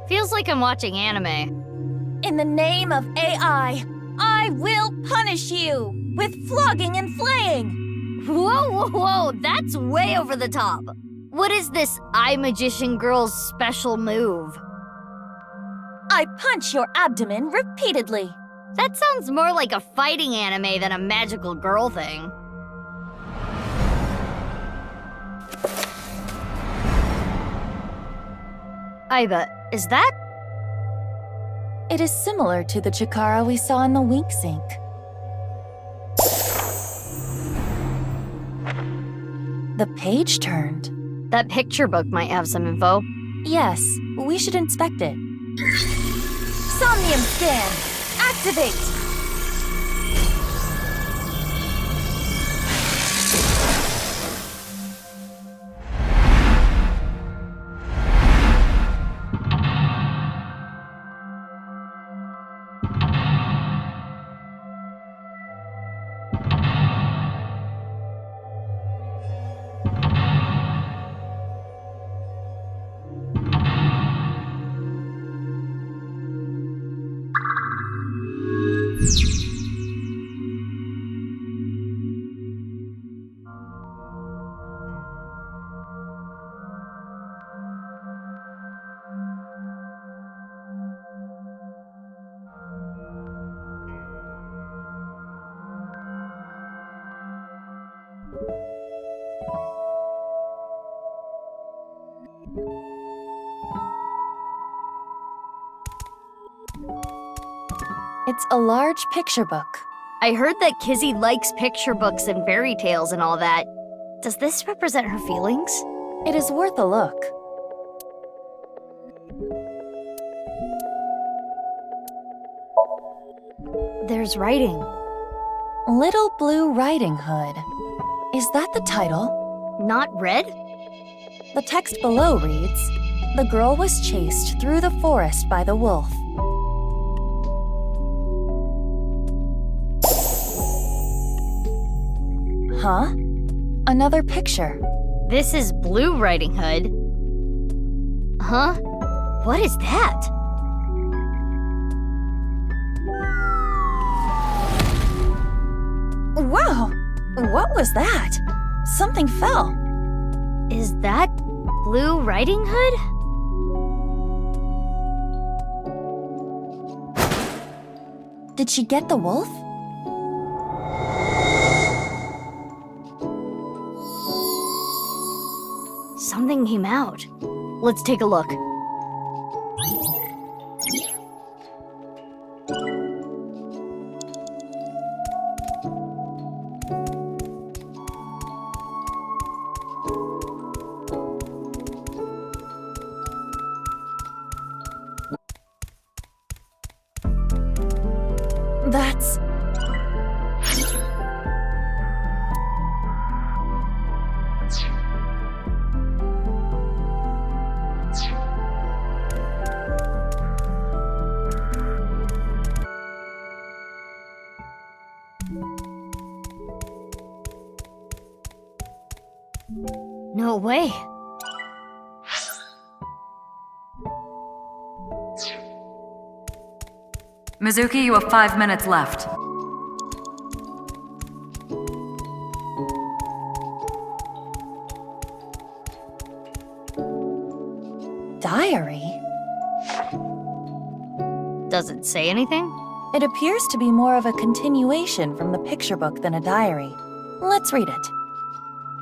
[SPEAKER 2] Feels like I'm watching anime.
[SPEAKER 3] In the name of AI, I will punish you with flogging and flaying!
[SPEAKER 2] Whoa, whoa, whoa, that's way over the top. What is this Eye Magician Girl's special move?
[SPEAKER 3] I punch your abdomen repeatedly.
[SPEAKER 2] That sounds more like a fighting anime than a magical girl thing. Aiba, is that?
[SPEAKER 3] It is similar to the Chikara we saw in the Wink Sink. The page turned.
[SPEAKER 2] That picture book might have some info.
[SPEAKER 3] Yes, we should inspect it. Somnium Scan! Activate! It's a large picture book.
[SPEAKER 2] I heard that Kizzy likes picture books and fairy tales and all that. Does this represent her feelings?
[SPEAKER 3] It is worth a look.
[SPEAKER 2] There's writing.
[SPEAKER 3] Little Blue Riding Hood. Is that the title?
[SPEAKER 2] Not red?
[SPEAKER 3] The text below reads, "The girl was chased through the forest by the wolf." Huh? Another picture.
[SPEAKER 2] This is Blue Riding Hood. Huh? What is that?
[SPEAKER 3] Wow! What was that? Something fell.
[SPEAKER 2] Is that Blue Riding Hood?
[SPEAKER 3] Did she get the wolf?
[SPEAKER 2] Something came out. Let's take a look.
[SPEAKER 3] That's...
[SPEAKER 2] No way.
[SPEAKER 1] Mizuki, you have 5 minutes left.
[SPEAKER 3] Diary?
[SPEAKER 2] Does it say anything?
[SPEAKER 3] It appears to be more of a continuation from the picture book than a diary. Let's read it.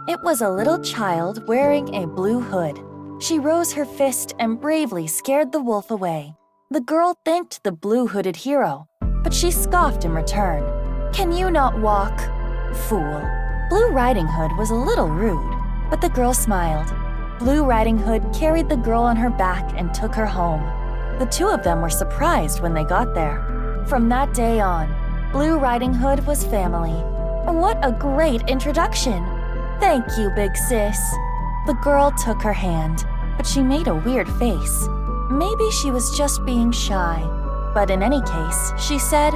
[SPEAKER 3] It was a little child wearing a blue hood. She rose her fist and bravely scared the wolf away. The girl thanked the blue-hooded hero, but she scoffed in return. "Can you not walk? Fool." Blue Riding Hood was a little rude, but the girl smiled. Blue Riding Hood carried the girl on her back and took her home. The two of them were surprised when they got there. From that day on, Blue Riding Hood was family. What a great introduction! Thank you, big sis. The girl took her hand, but she made a weird face. Maybe she was just being shy. But in any case, she said,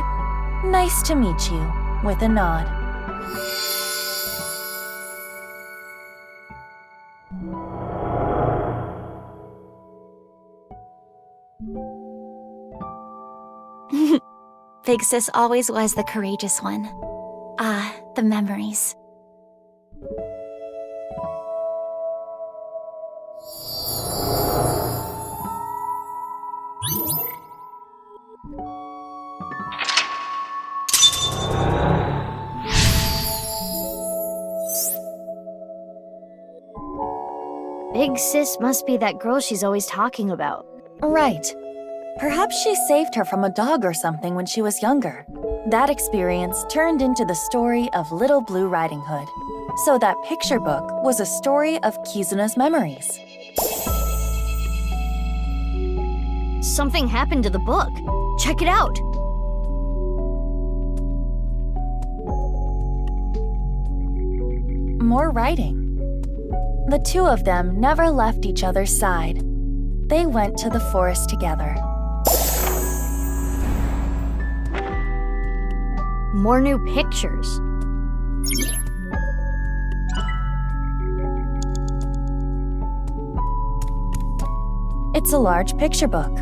[SPEAKER 3] "Nice to meet you," with a nod.
[SPEAKER 6] Big Sis always was the courageous one. Ah, the memories.
[SPEAKER 2] Big Sis must be that girl she's always talking about.
[SPEAKER 3] Right. Perhaps she saved her from a dog or something when she was younger. That experience turned into the story of Little Blue Riding Hood. So that picture book was a story of Kizuna's memories.
[SPEAKER 2] Something happened to the book. Check it out.
[SPEAKER 3] More writing. The two of them never left each other's side. They went to the forest together.
[SPEAKER 2] More new pictures.
[SPEAKER 3] It's a large picture book.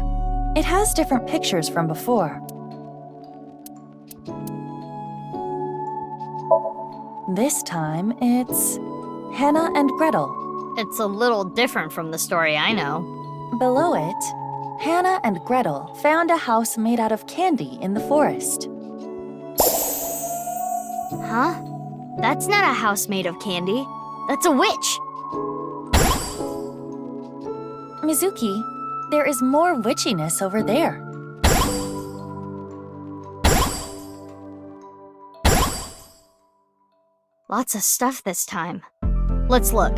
[SPEAKER 3] It has different pictures from before. This time, it's Hannah and Gretel.
[SPEAKER 2] It's a little different from the story I know.
[SPEAKER 3] Below it, Hannah and Gretel found a house made out of candy in the forest.
[SPEAKER 2] Huh? That's not a house made of candy. That's a witch.
[SPEAKER 3] Mizuki, there is more witchiness over there.
[SPEAKER 2] Lots of stuff this time. Let's look.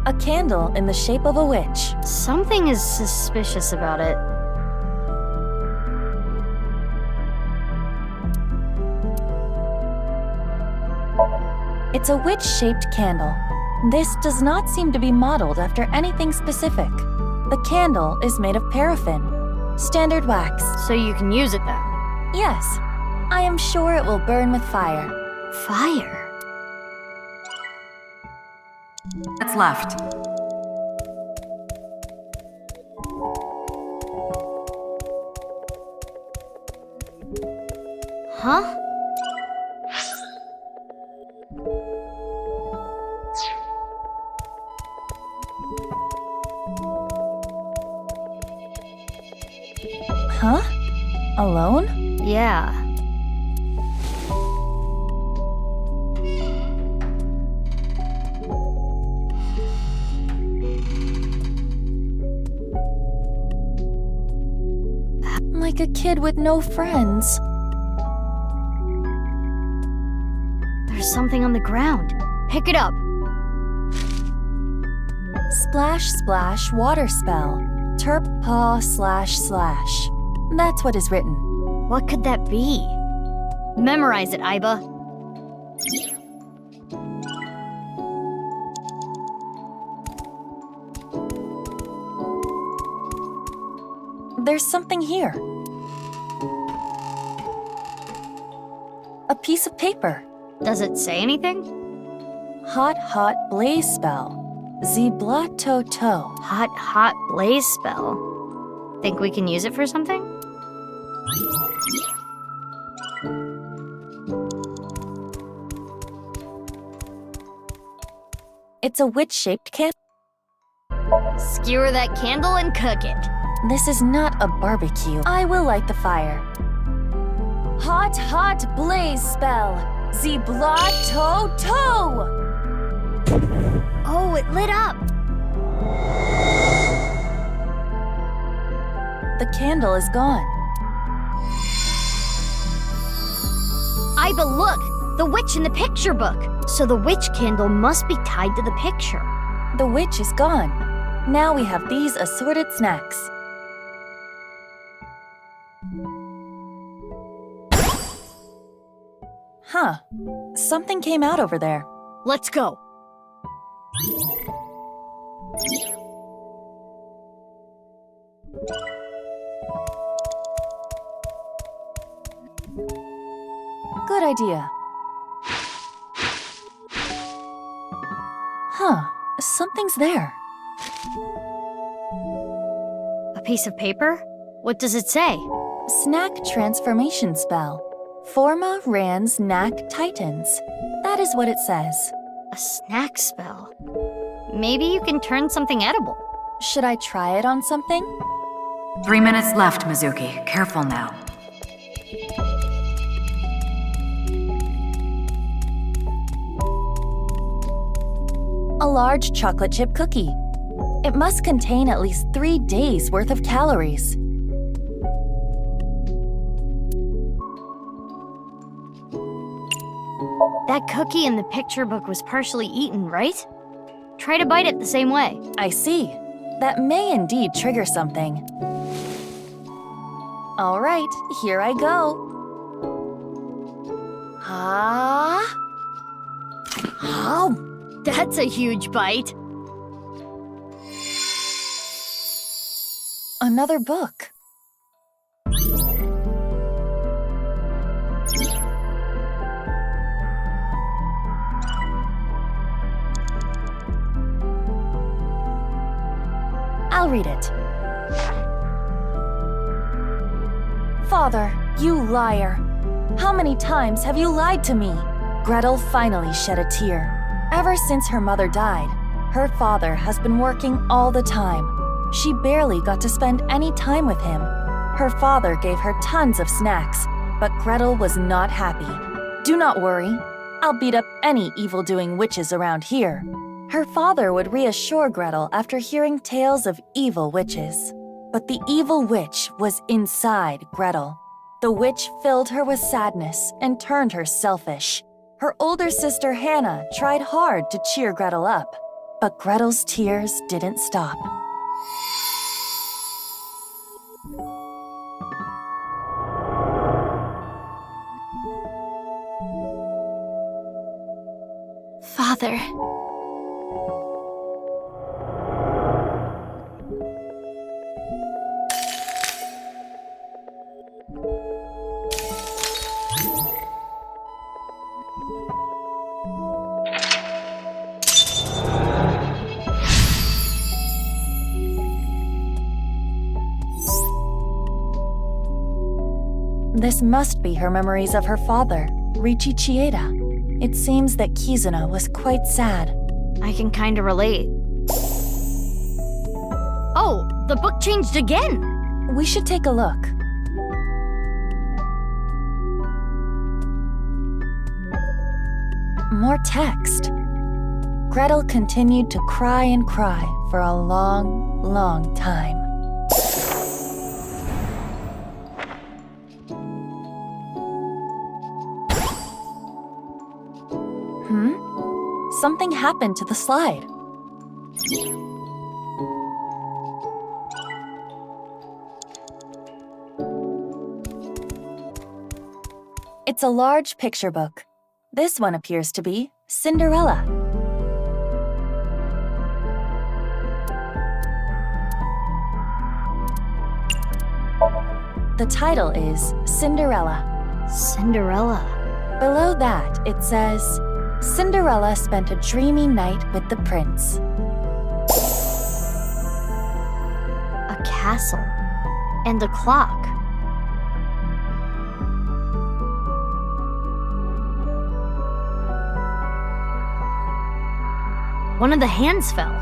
[SPEAKER 3] A candle in the shape of a witch.
[SPEAKER 2] Something is suspicious about it.
[SPEAKER 3] It's a witch-shaped candle. This does not seem to be modeled after anything specific. The candle is made of paraffin, standard wax.
[SPEAKER 2] So you can use it then?
[SPEAKER 3] Yes. I am sure it will burn with fire.
[SPEAKER 2] Fire?
[SPEAKER 1] That's left.
[SPEAKER 2] Huh?
[SPEAKER 3] Huh? Alone?
[SPEAKER 2] Yeah.
[SPEAKER 3] Like a kid with no friends.
[SPEAKER 2] There's something on the ground. Pick it up.
[SPEAKER 3] Splash, splash, water spell. Terp paw //. That's what is written.
[SPEAKER 2] What could that be? Memorize it, Iba.
[SPEAKER 3] There's something here. A piece of paper.
[SPEAKER 2] Does it say anything?
[SPEAKER 3] Hot, hot blaze spell. Zibla-to-to.
[SPEAKER 2] Hot, hot blaze spell. Think we can use it for something?
[SPEAKER 3] It's a witch-shaped candle.
[SPEAKER 2] Skewer that candle and cook it.
[SPEAKER 3] This is not a barbecue. I will light the fire. Hot, hot blaze spell. Zibla-to-to.
[SPEAKER 2] Oh, it lit up.
[SPEAKER 3] The candle is gone.
[SPEAKER 2] Iba, look! The witch in the picture book. So the witch candle must be tied to the picture.
[SPEAKER 3] The witch is gone. Now we have these assorted snacks. Huh. Something came out over there.
[SPEAKER 2] Let's go.
[SPEAKER 3] Good idea. Huh. Something's there.
[SPEAKER 2] A piece of paper? What does it say?
[SPEAKER 3] Snack transformation spell. Forma Rans Knack Titans. That is what it says.
[SPEAKER 2] A snack spell. Maybe you can turn something edible.
[SPEAKER 3] Should I try it on something?
[SPEAKER 1] 3 minutes left, Mizuki. Careful now.
[SPEAKER 3] A large chocolate chip cookie. It must contain at least 3 days' worth of calories.
[SPEAKER 2] That cookie in the picture book was partially eaten, right? Try to bite it the same way.
[SPEAKER 3] I see. That may indeed trigger something. All right, here I go. Ah!
[SPEAKER 2] Oh, that's a huge bite.
[SPEAKER 3] Another book. I'll read it. Father, you liar. How many times have you lied to me? Gretel finally shed a tear. Ever since her mother died, her father has been working all the time. She barely got to spend any time with him. Her father gave her tons of snacks, but Gretel was not happy. Do not worry. I'll beat up any evil-doing witches around here. Her father would reassure Gretel after hearing tales of evil witches. But the evil witch was inside Gretel. The witch filled her with sadness and turned her selfish. Her older sister Hannah tried hard to cheer Gretel up, but Gretel's tears didn't stop.
[SPEAKER 6] Father.
[SPEAKER 3] This must be her memories of her father, Riichi Chieda. It seems that Kizuna was quite sad.
[SPEAKER 2] I can kinda relate. Oh, the book changed again!
[SPEAKER 3] We should take a look. More text. Gretel continued to cry and cry for a long, long time. Something happened to the slide. It's a large picture book. This one appears to be Cinderella. The title is Cinderella.
[SPEAKER 2] Cinderella.
[SPEAKER 3] Below that, it says, Cinderella spent a dreamy night with the prince.
[SPEAKER 2] A castle. And a clock. One of the hands fell.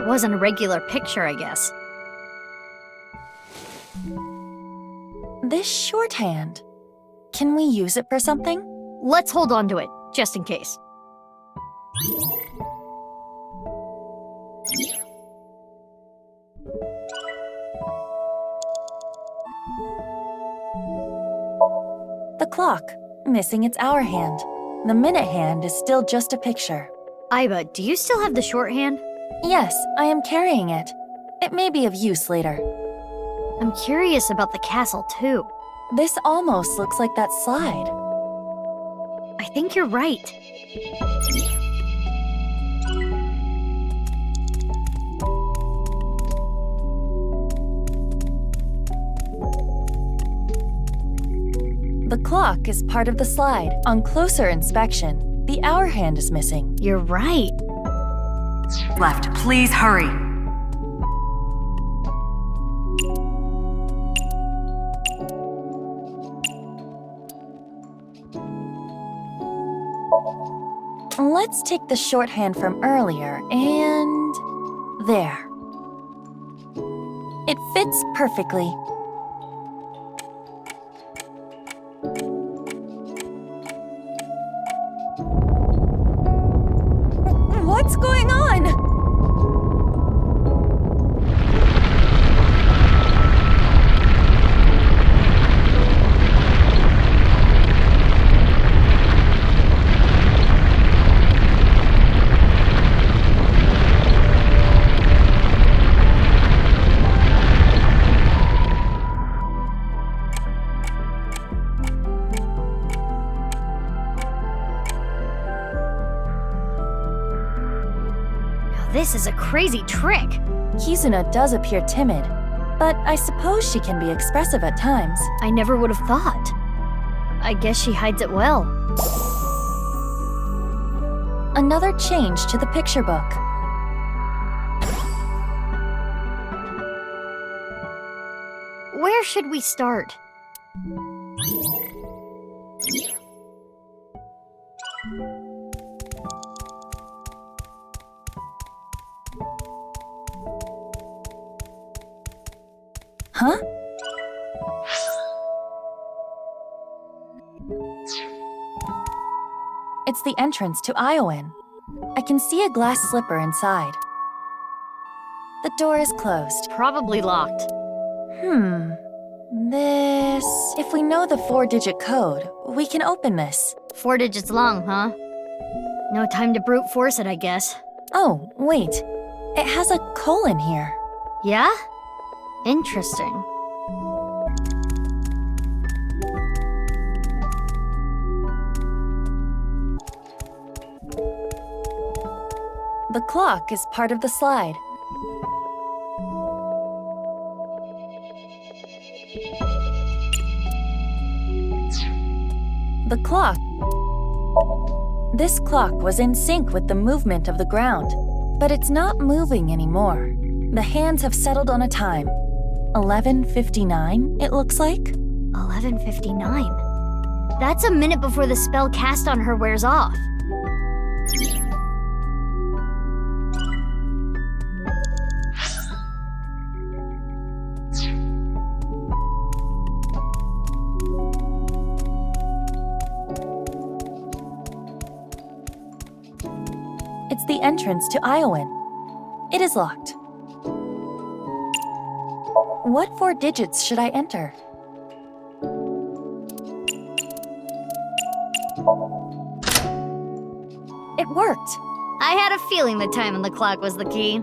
[SPEAKER 2] It wasn't a regular picture, I guess.
[SPEAKER 3] This shorthand. Can we use it for something?
[SPEAKER 2] Let's hold on to it, just in case.
[SPEAKER 3] The clock, missing its hour hand. The minute hand is still just a picture.
[SPEAKER 2] Aiba, do you still have the shorthand?
[SPEAKER 3] Yes, I am carrying it. It may be of use later.
[SPEAKER 2] I'm curious about the castle, too.
[SPEAKER 3] This almost looks like that slide.
[SPEAKER 2] I think you're right.
[SPEAKER 3] The clock is part of the slide. On closer inspection, the hour hand is missing.
[SPEAKER 2] You're right.
[SPEAKER 1] Left, please hurry.
[SPEAKER 3] Let's take the shorthand from earlier and... there. It fits perfectly. What's going on?
[SPEAKER 2] This is a crazy trick.
[SPEAKER 3] Kizuna does appear timid, but I suppose she can be expressive at times.
[SPEAKER 2] I never would have thought. I guess she hides it well.
[SPEAKER 3] Another change to the picture book.
[SPEAKER 2] Where should we start?
[SPEAKER 3] Huh? It's the entrance to Iowan. I can see a glass slipper inside. The door is closed.
[SPEAKER 2] Probably locked.
[SPEAKER 3] This guess if we know the 4-digit code, we can open this.
[SPEAKER 2] 4 digits long, huh? No time to brute force it, I guess.
[SPEAKER 3] Oh, wait. It has a colon here.
[SPEAKER 2] Yeah? Interesting.
[SPEAKER 3] The clock is part of the slide. The clock. This clock was in sync with the movement of the ground, but it's not moving anymore. The hands have settled on a time. 11:59, it looks like.
[SPEAKER 2] 11:59. That's a minute before the spell cast on her wears off.
[SPEAKER 3] It's the entrance to Iowan. It is locked. What 4 digits should I enter? It worked.
[SPEAKER 2] I had a feeling the time on the clock was the key.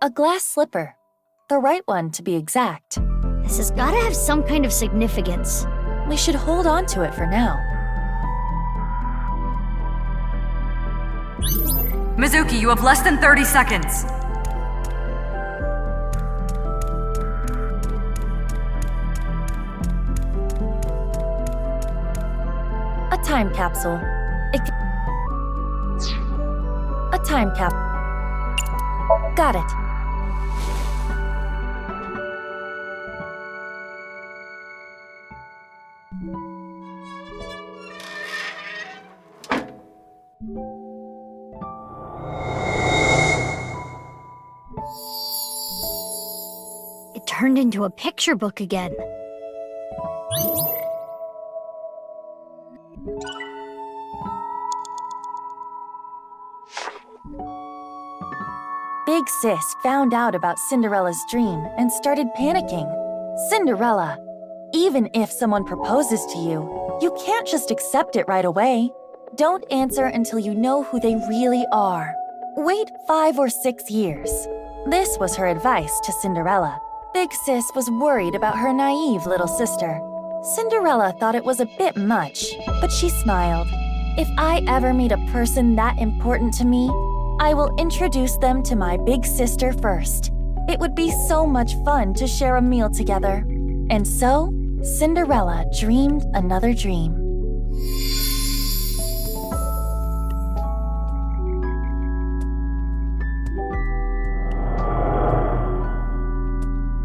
[SPEAKER 3] A glass slipper. The right one, to be exact.
[SPEAKER 2] This has gotta have some kind of significance.
[SPEAKER 3] We should hold on to it for now.
[SPEAKER 1] Mizuki, you have less than 30 seconds.
[SPEAKER 3] A time capsule. A time cap. Got it.
[SPEAKER 2] It turned into a picture book again.
[SPEAKER 3] Big Sis found out about Cinderella's dream and started panicking. Cinderella, even if someone proposes to you, you can't just accept it right away. Don't answer until you know who they really are. Wait 5 or 6 years. This was her advice to Cinderella. Big Sis was worried about her naive little sister. Cinderella thought it was a bit much, but she smiled. If I ever meet a person that important to me, I will introduce them to my big sister first. It would be so much fun to share a meal together. And so, Cinderella dreamed another dream.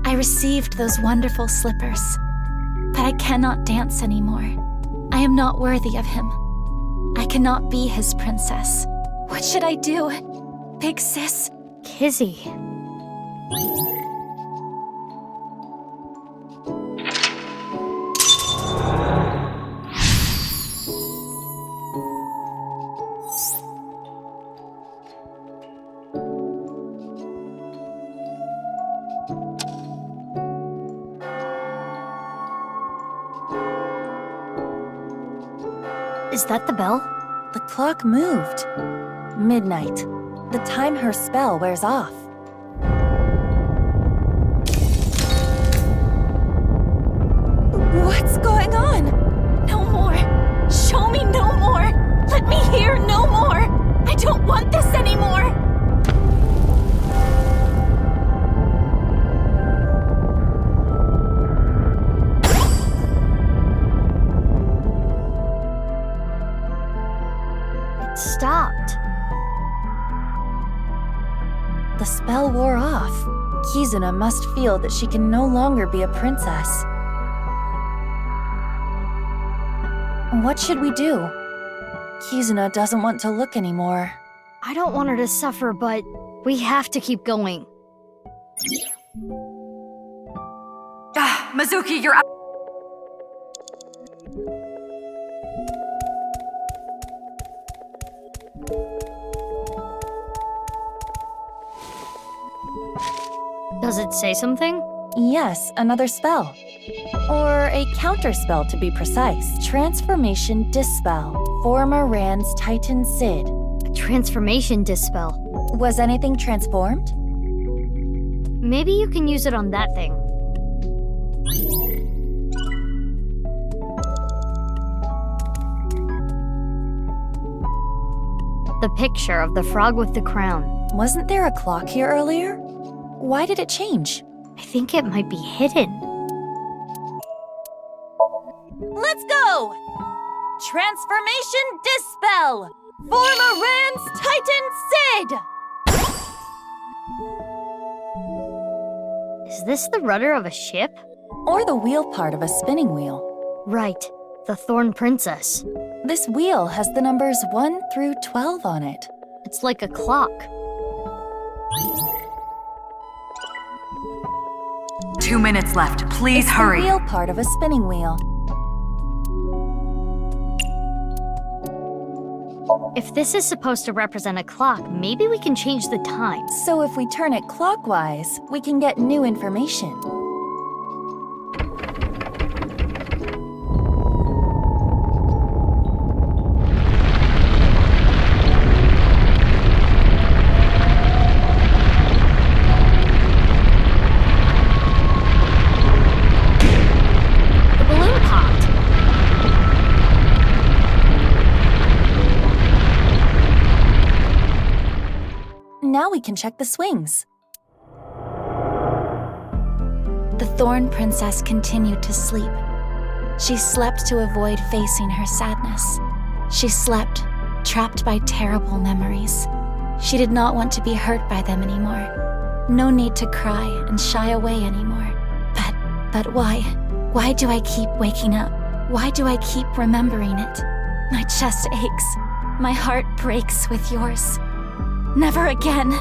[SPEAKER 6] I received those wonderful slippers, but I cannot dance anymore. I am not worthy of him. I cannot be his princess. What should I do? Big Sis?
[SPEAKER 2] Kizzy. Is that the bell?
[SPEAKER 3] The clock moved. Midnight, the time her spell wears off.
[SPEAKER 6] What's going on? No more. Show me no more. Let me hear no more. I don't want this anymore.
[SPEAKER 2] It stopped.
[SPEAKER 3] The spell wore off. Kizuna must feel that she can no longer be a princess. What should we do? Kizuna doesn't want to look anymore.
[SPEAKER 2] I don't want her to suffer, but we have to keep going.
[SPEAKER 1] Mizuki, you're out.
[SPEAKER 2] Does it say something?
[SPEAKER 3] Yes, another spell. Or a counterspell to be precise. Transformation Dispel. Former Rand's Titan Sid.
[SPEAKER 2] A transformation dispel.
[SPEAKER 3] Was anything transformed?
[SPEAKER 2] Maybe you can use it on that thing. The picture of the frog with the crown.
[SPEAKER 3] Wasn't there a clock here earlier? Why did it change?
[SPEAKER 2] I think it might be hidden.
[SPEAKER 3] Let's go! Transformation Dispel! Former Rand's Titan Sid!
[SPEAKER 2] Is this the rudder of a ship?
[SPEAKER 3] Or the wheel part of a spinning wheel.
[SPEAKER 2] Right, the Thorn Princess.
[SPEAKER 3] This wheel has the numbers 1 through 12 on it.
[SPEAKER 2] It's like a clock.
[SPEAKER 1] 2 minutes left. Please
[SPEAKER 3] it's
[SPEAKER 1] hurry.
[SPEAKER 3] The wheel part of a spinning wheel.
[SPEAKER 2] If this is supposed to represent a clock, maybe we can change the time.
[SPEAKER 3] So if we turn it clockwise, we can get new information.
[SPEAKER 2] The balloon popped.
[SPEAKER 3] Now we can check the swings. The Thorn Princess continued to sleep. She slept to avoid facing her sadness. She slept, trapped by terrible memories. She did not want to be hurt by them anymore. No need to cry and shy away anymore. But why? Why do I keep waking up? Why do I keep remembering it? My chest aches. My heart breaks with yours. Never again.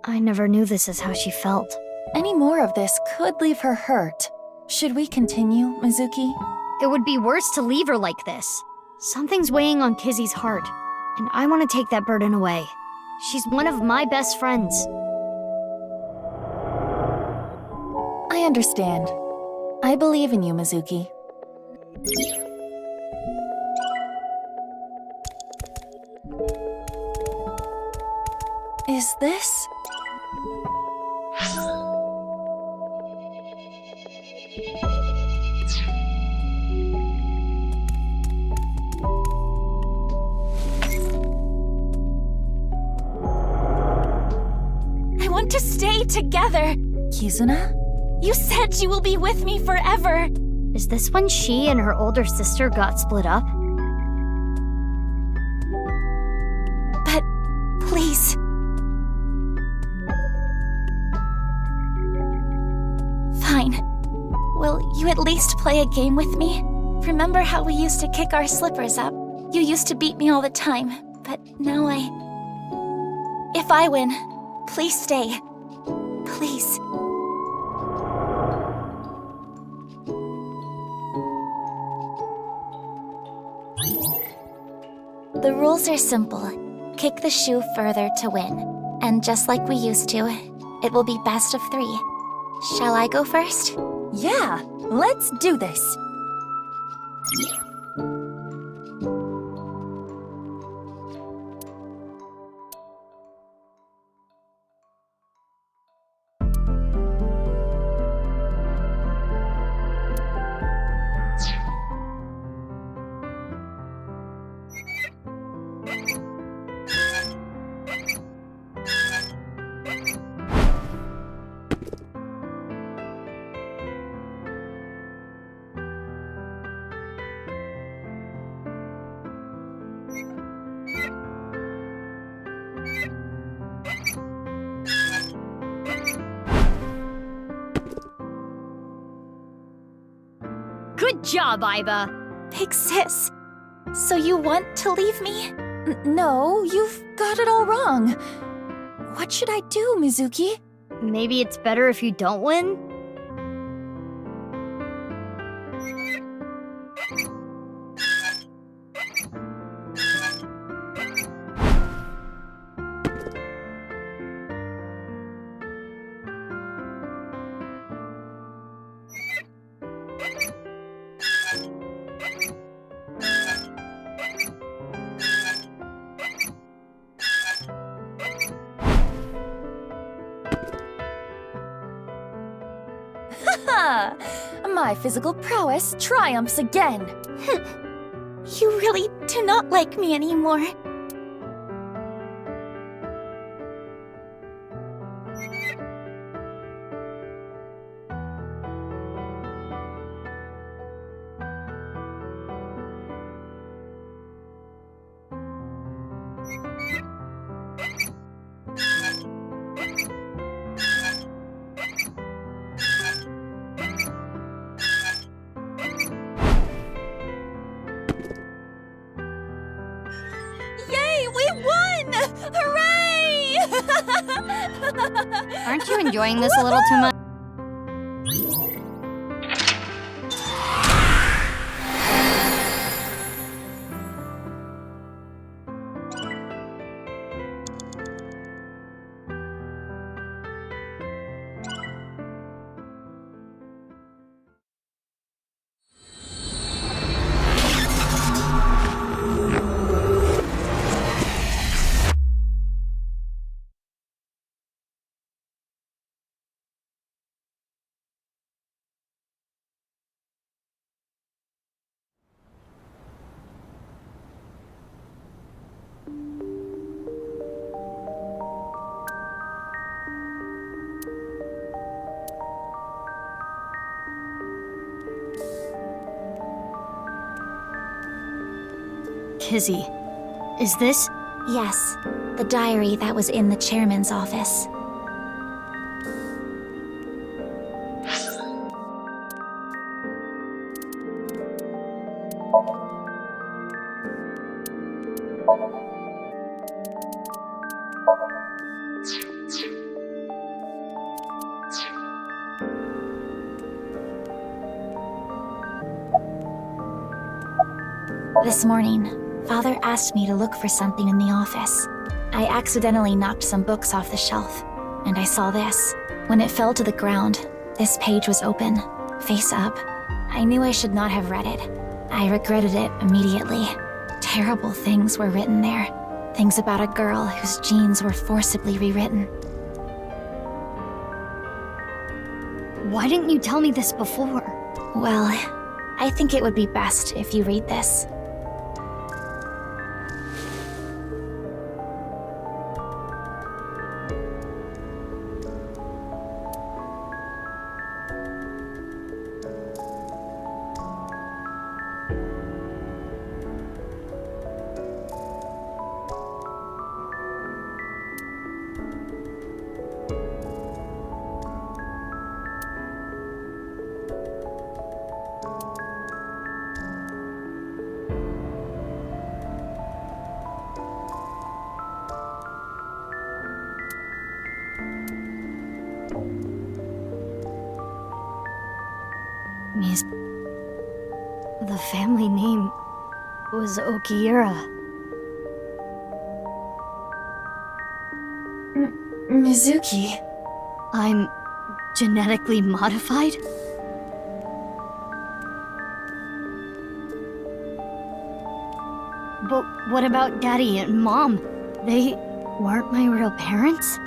[SPEAKER 2] I never knew this is how she felt.
[SPEAKER 3] Any more of this could leave her hurt. Should we continue, Mizuki?
[SPEAKER 2] It would be worse to leave her like this. Something's weighing on Kizzy's heart, and I want to take that burden away. She's one of my best friends.
[SPEAKER 3] I understand. I believe in you, Mizuki. Is this... I want to stay together. Kizuna? You said you will be with me forever.
[SPEAKER 2] Is this when she and her older sister got split up?
[SPEAKER 3] But please. Fine. Will you at least play a game with me? Remember how we used to kick our slippers up? You used to beat me all the time, but now If I win, please stay. Please. The rules are simple. Kick the shoe further to win. And just like we used to, it will be best of 3. Shall I go first? Yeah, let's do this.
[SPEAKER 2] Good job, Aiba!
[SPEAKER 3] Big sis. So you want to leave me? No, you've got it all wrong. What should I do, Mizuki?
[SPEAKER 2] Maybe it's better if you don't win?
[SPEAKER 3] Haha! My physical prowess triumphs again.
[SPEAKER 6] You really do not like me anymore.
[SPEAKER 3] Yay, we won! Hooray!
[SPEAKER 2] Aren't you enjoying this a little too much? Kizzy, is this?
[SPEAKER 6] Yes, the diary that was in the chairman's office. This morning, Father asked me to look for something in the office. I accidentally knocked some books off the shelf, and I saw this. When it fell to the ground, this page was open, face up. I knew I should not have read it. I regretted it immediately. Terrible things were written there. Things about a girl whose genes were forcibly rewritten.
[SPEAKER 2] Why didn't you tell me this before?
[SPEAKER 6] Well, I think it would be best if you read this.
[SPEAKER 2] The family name was Okiura.
[SPEAKER 3] Mizuki.
[SPEAKER 2] I'm genetically modified? But what about Daddy and Mom? They weren't my real parents?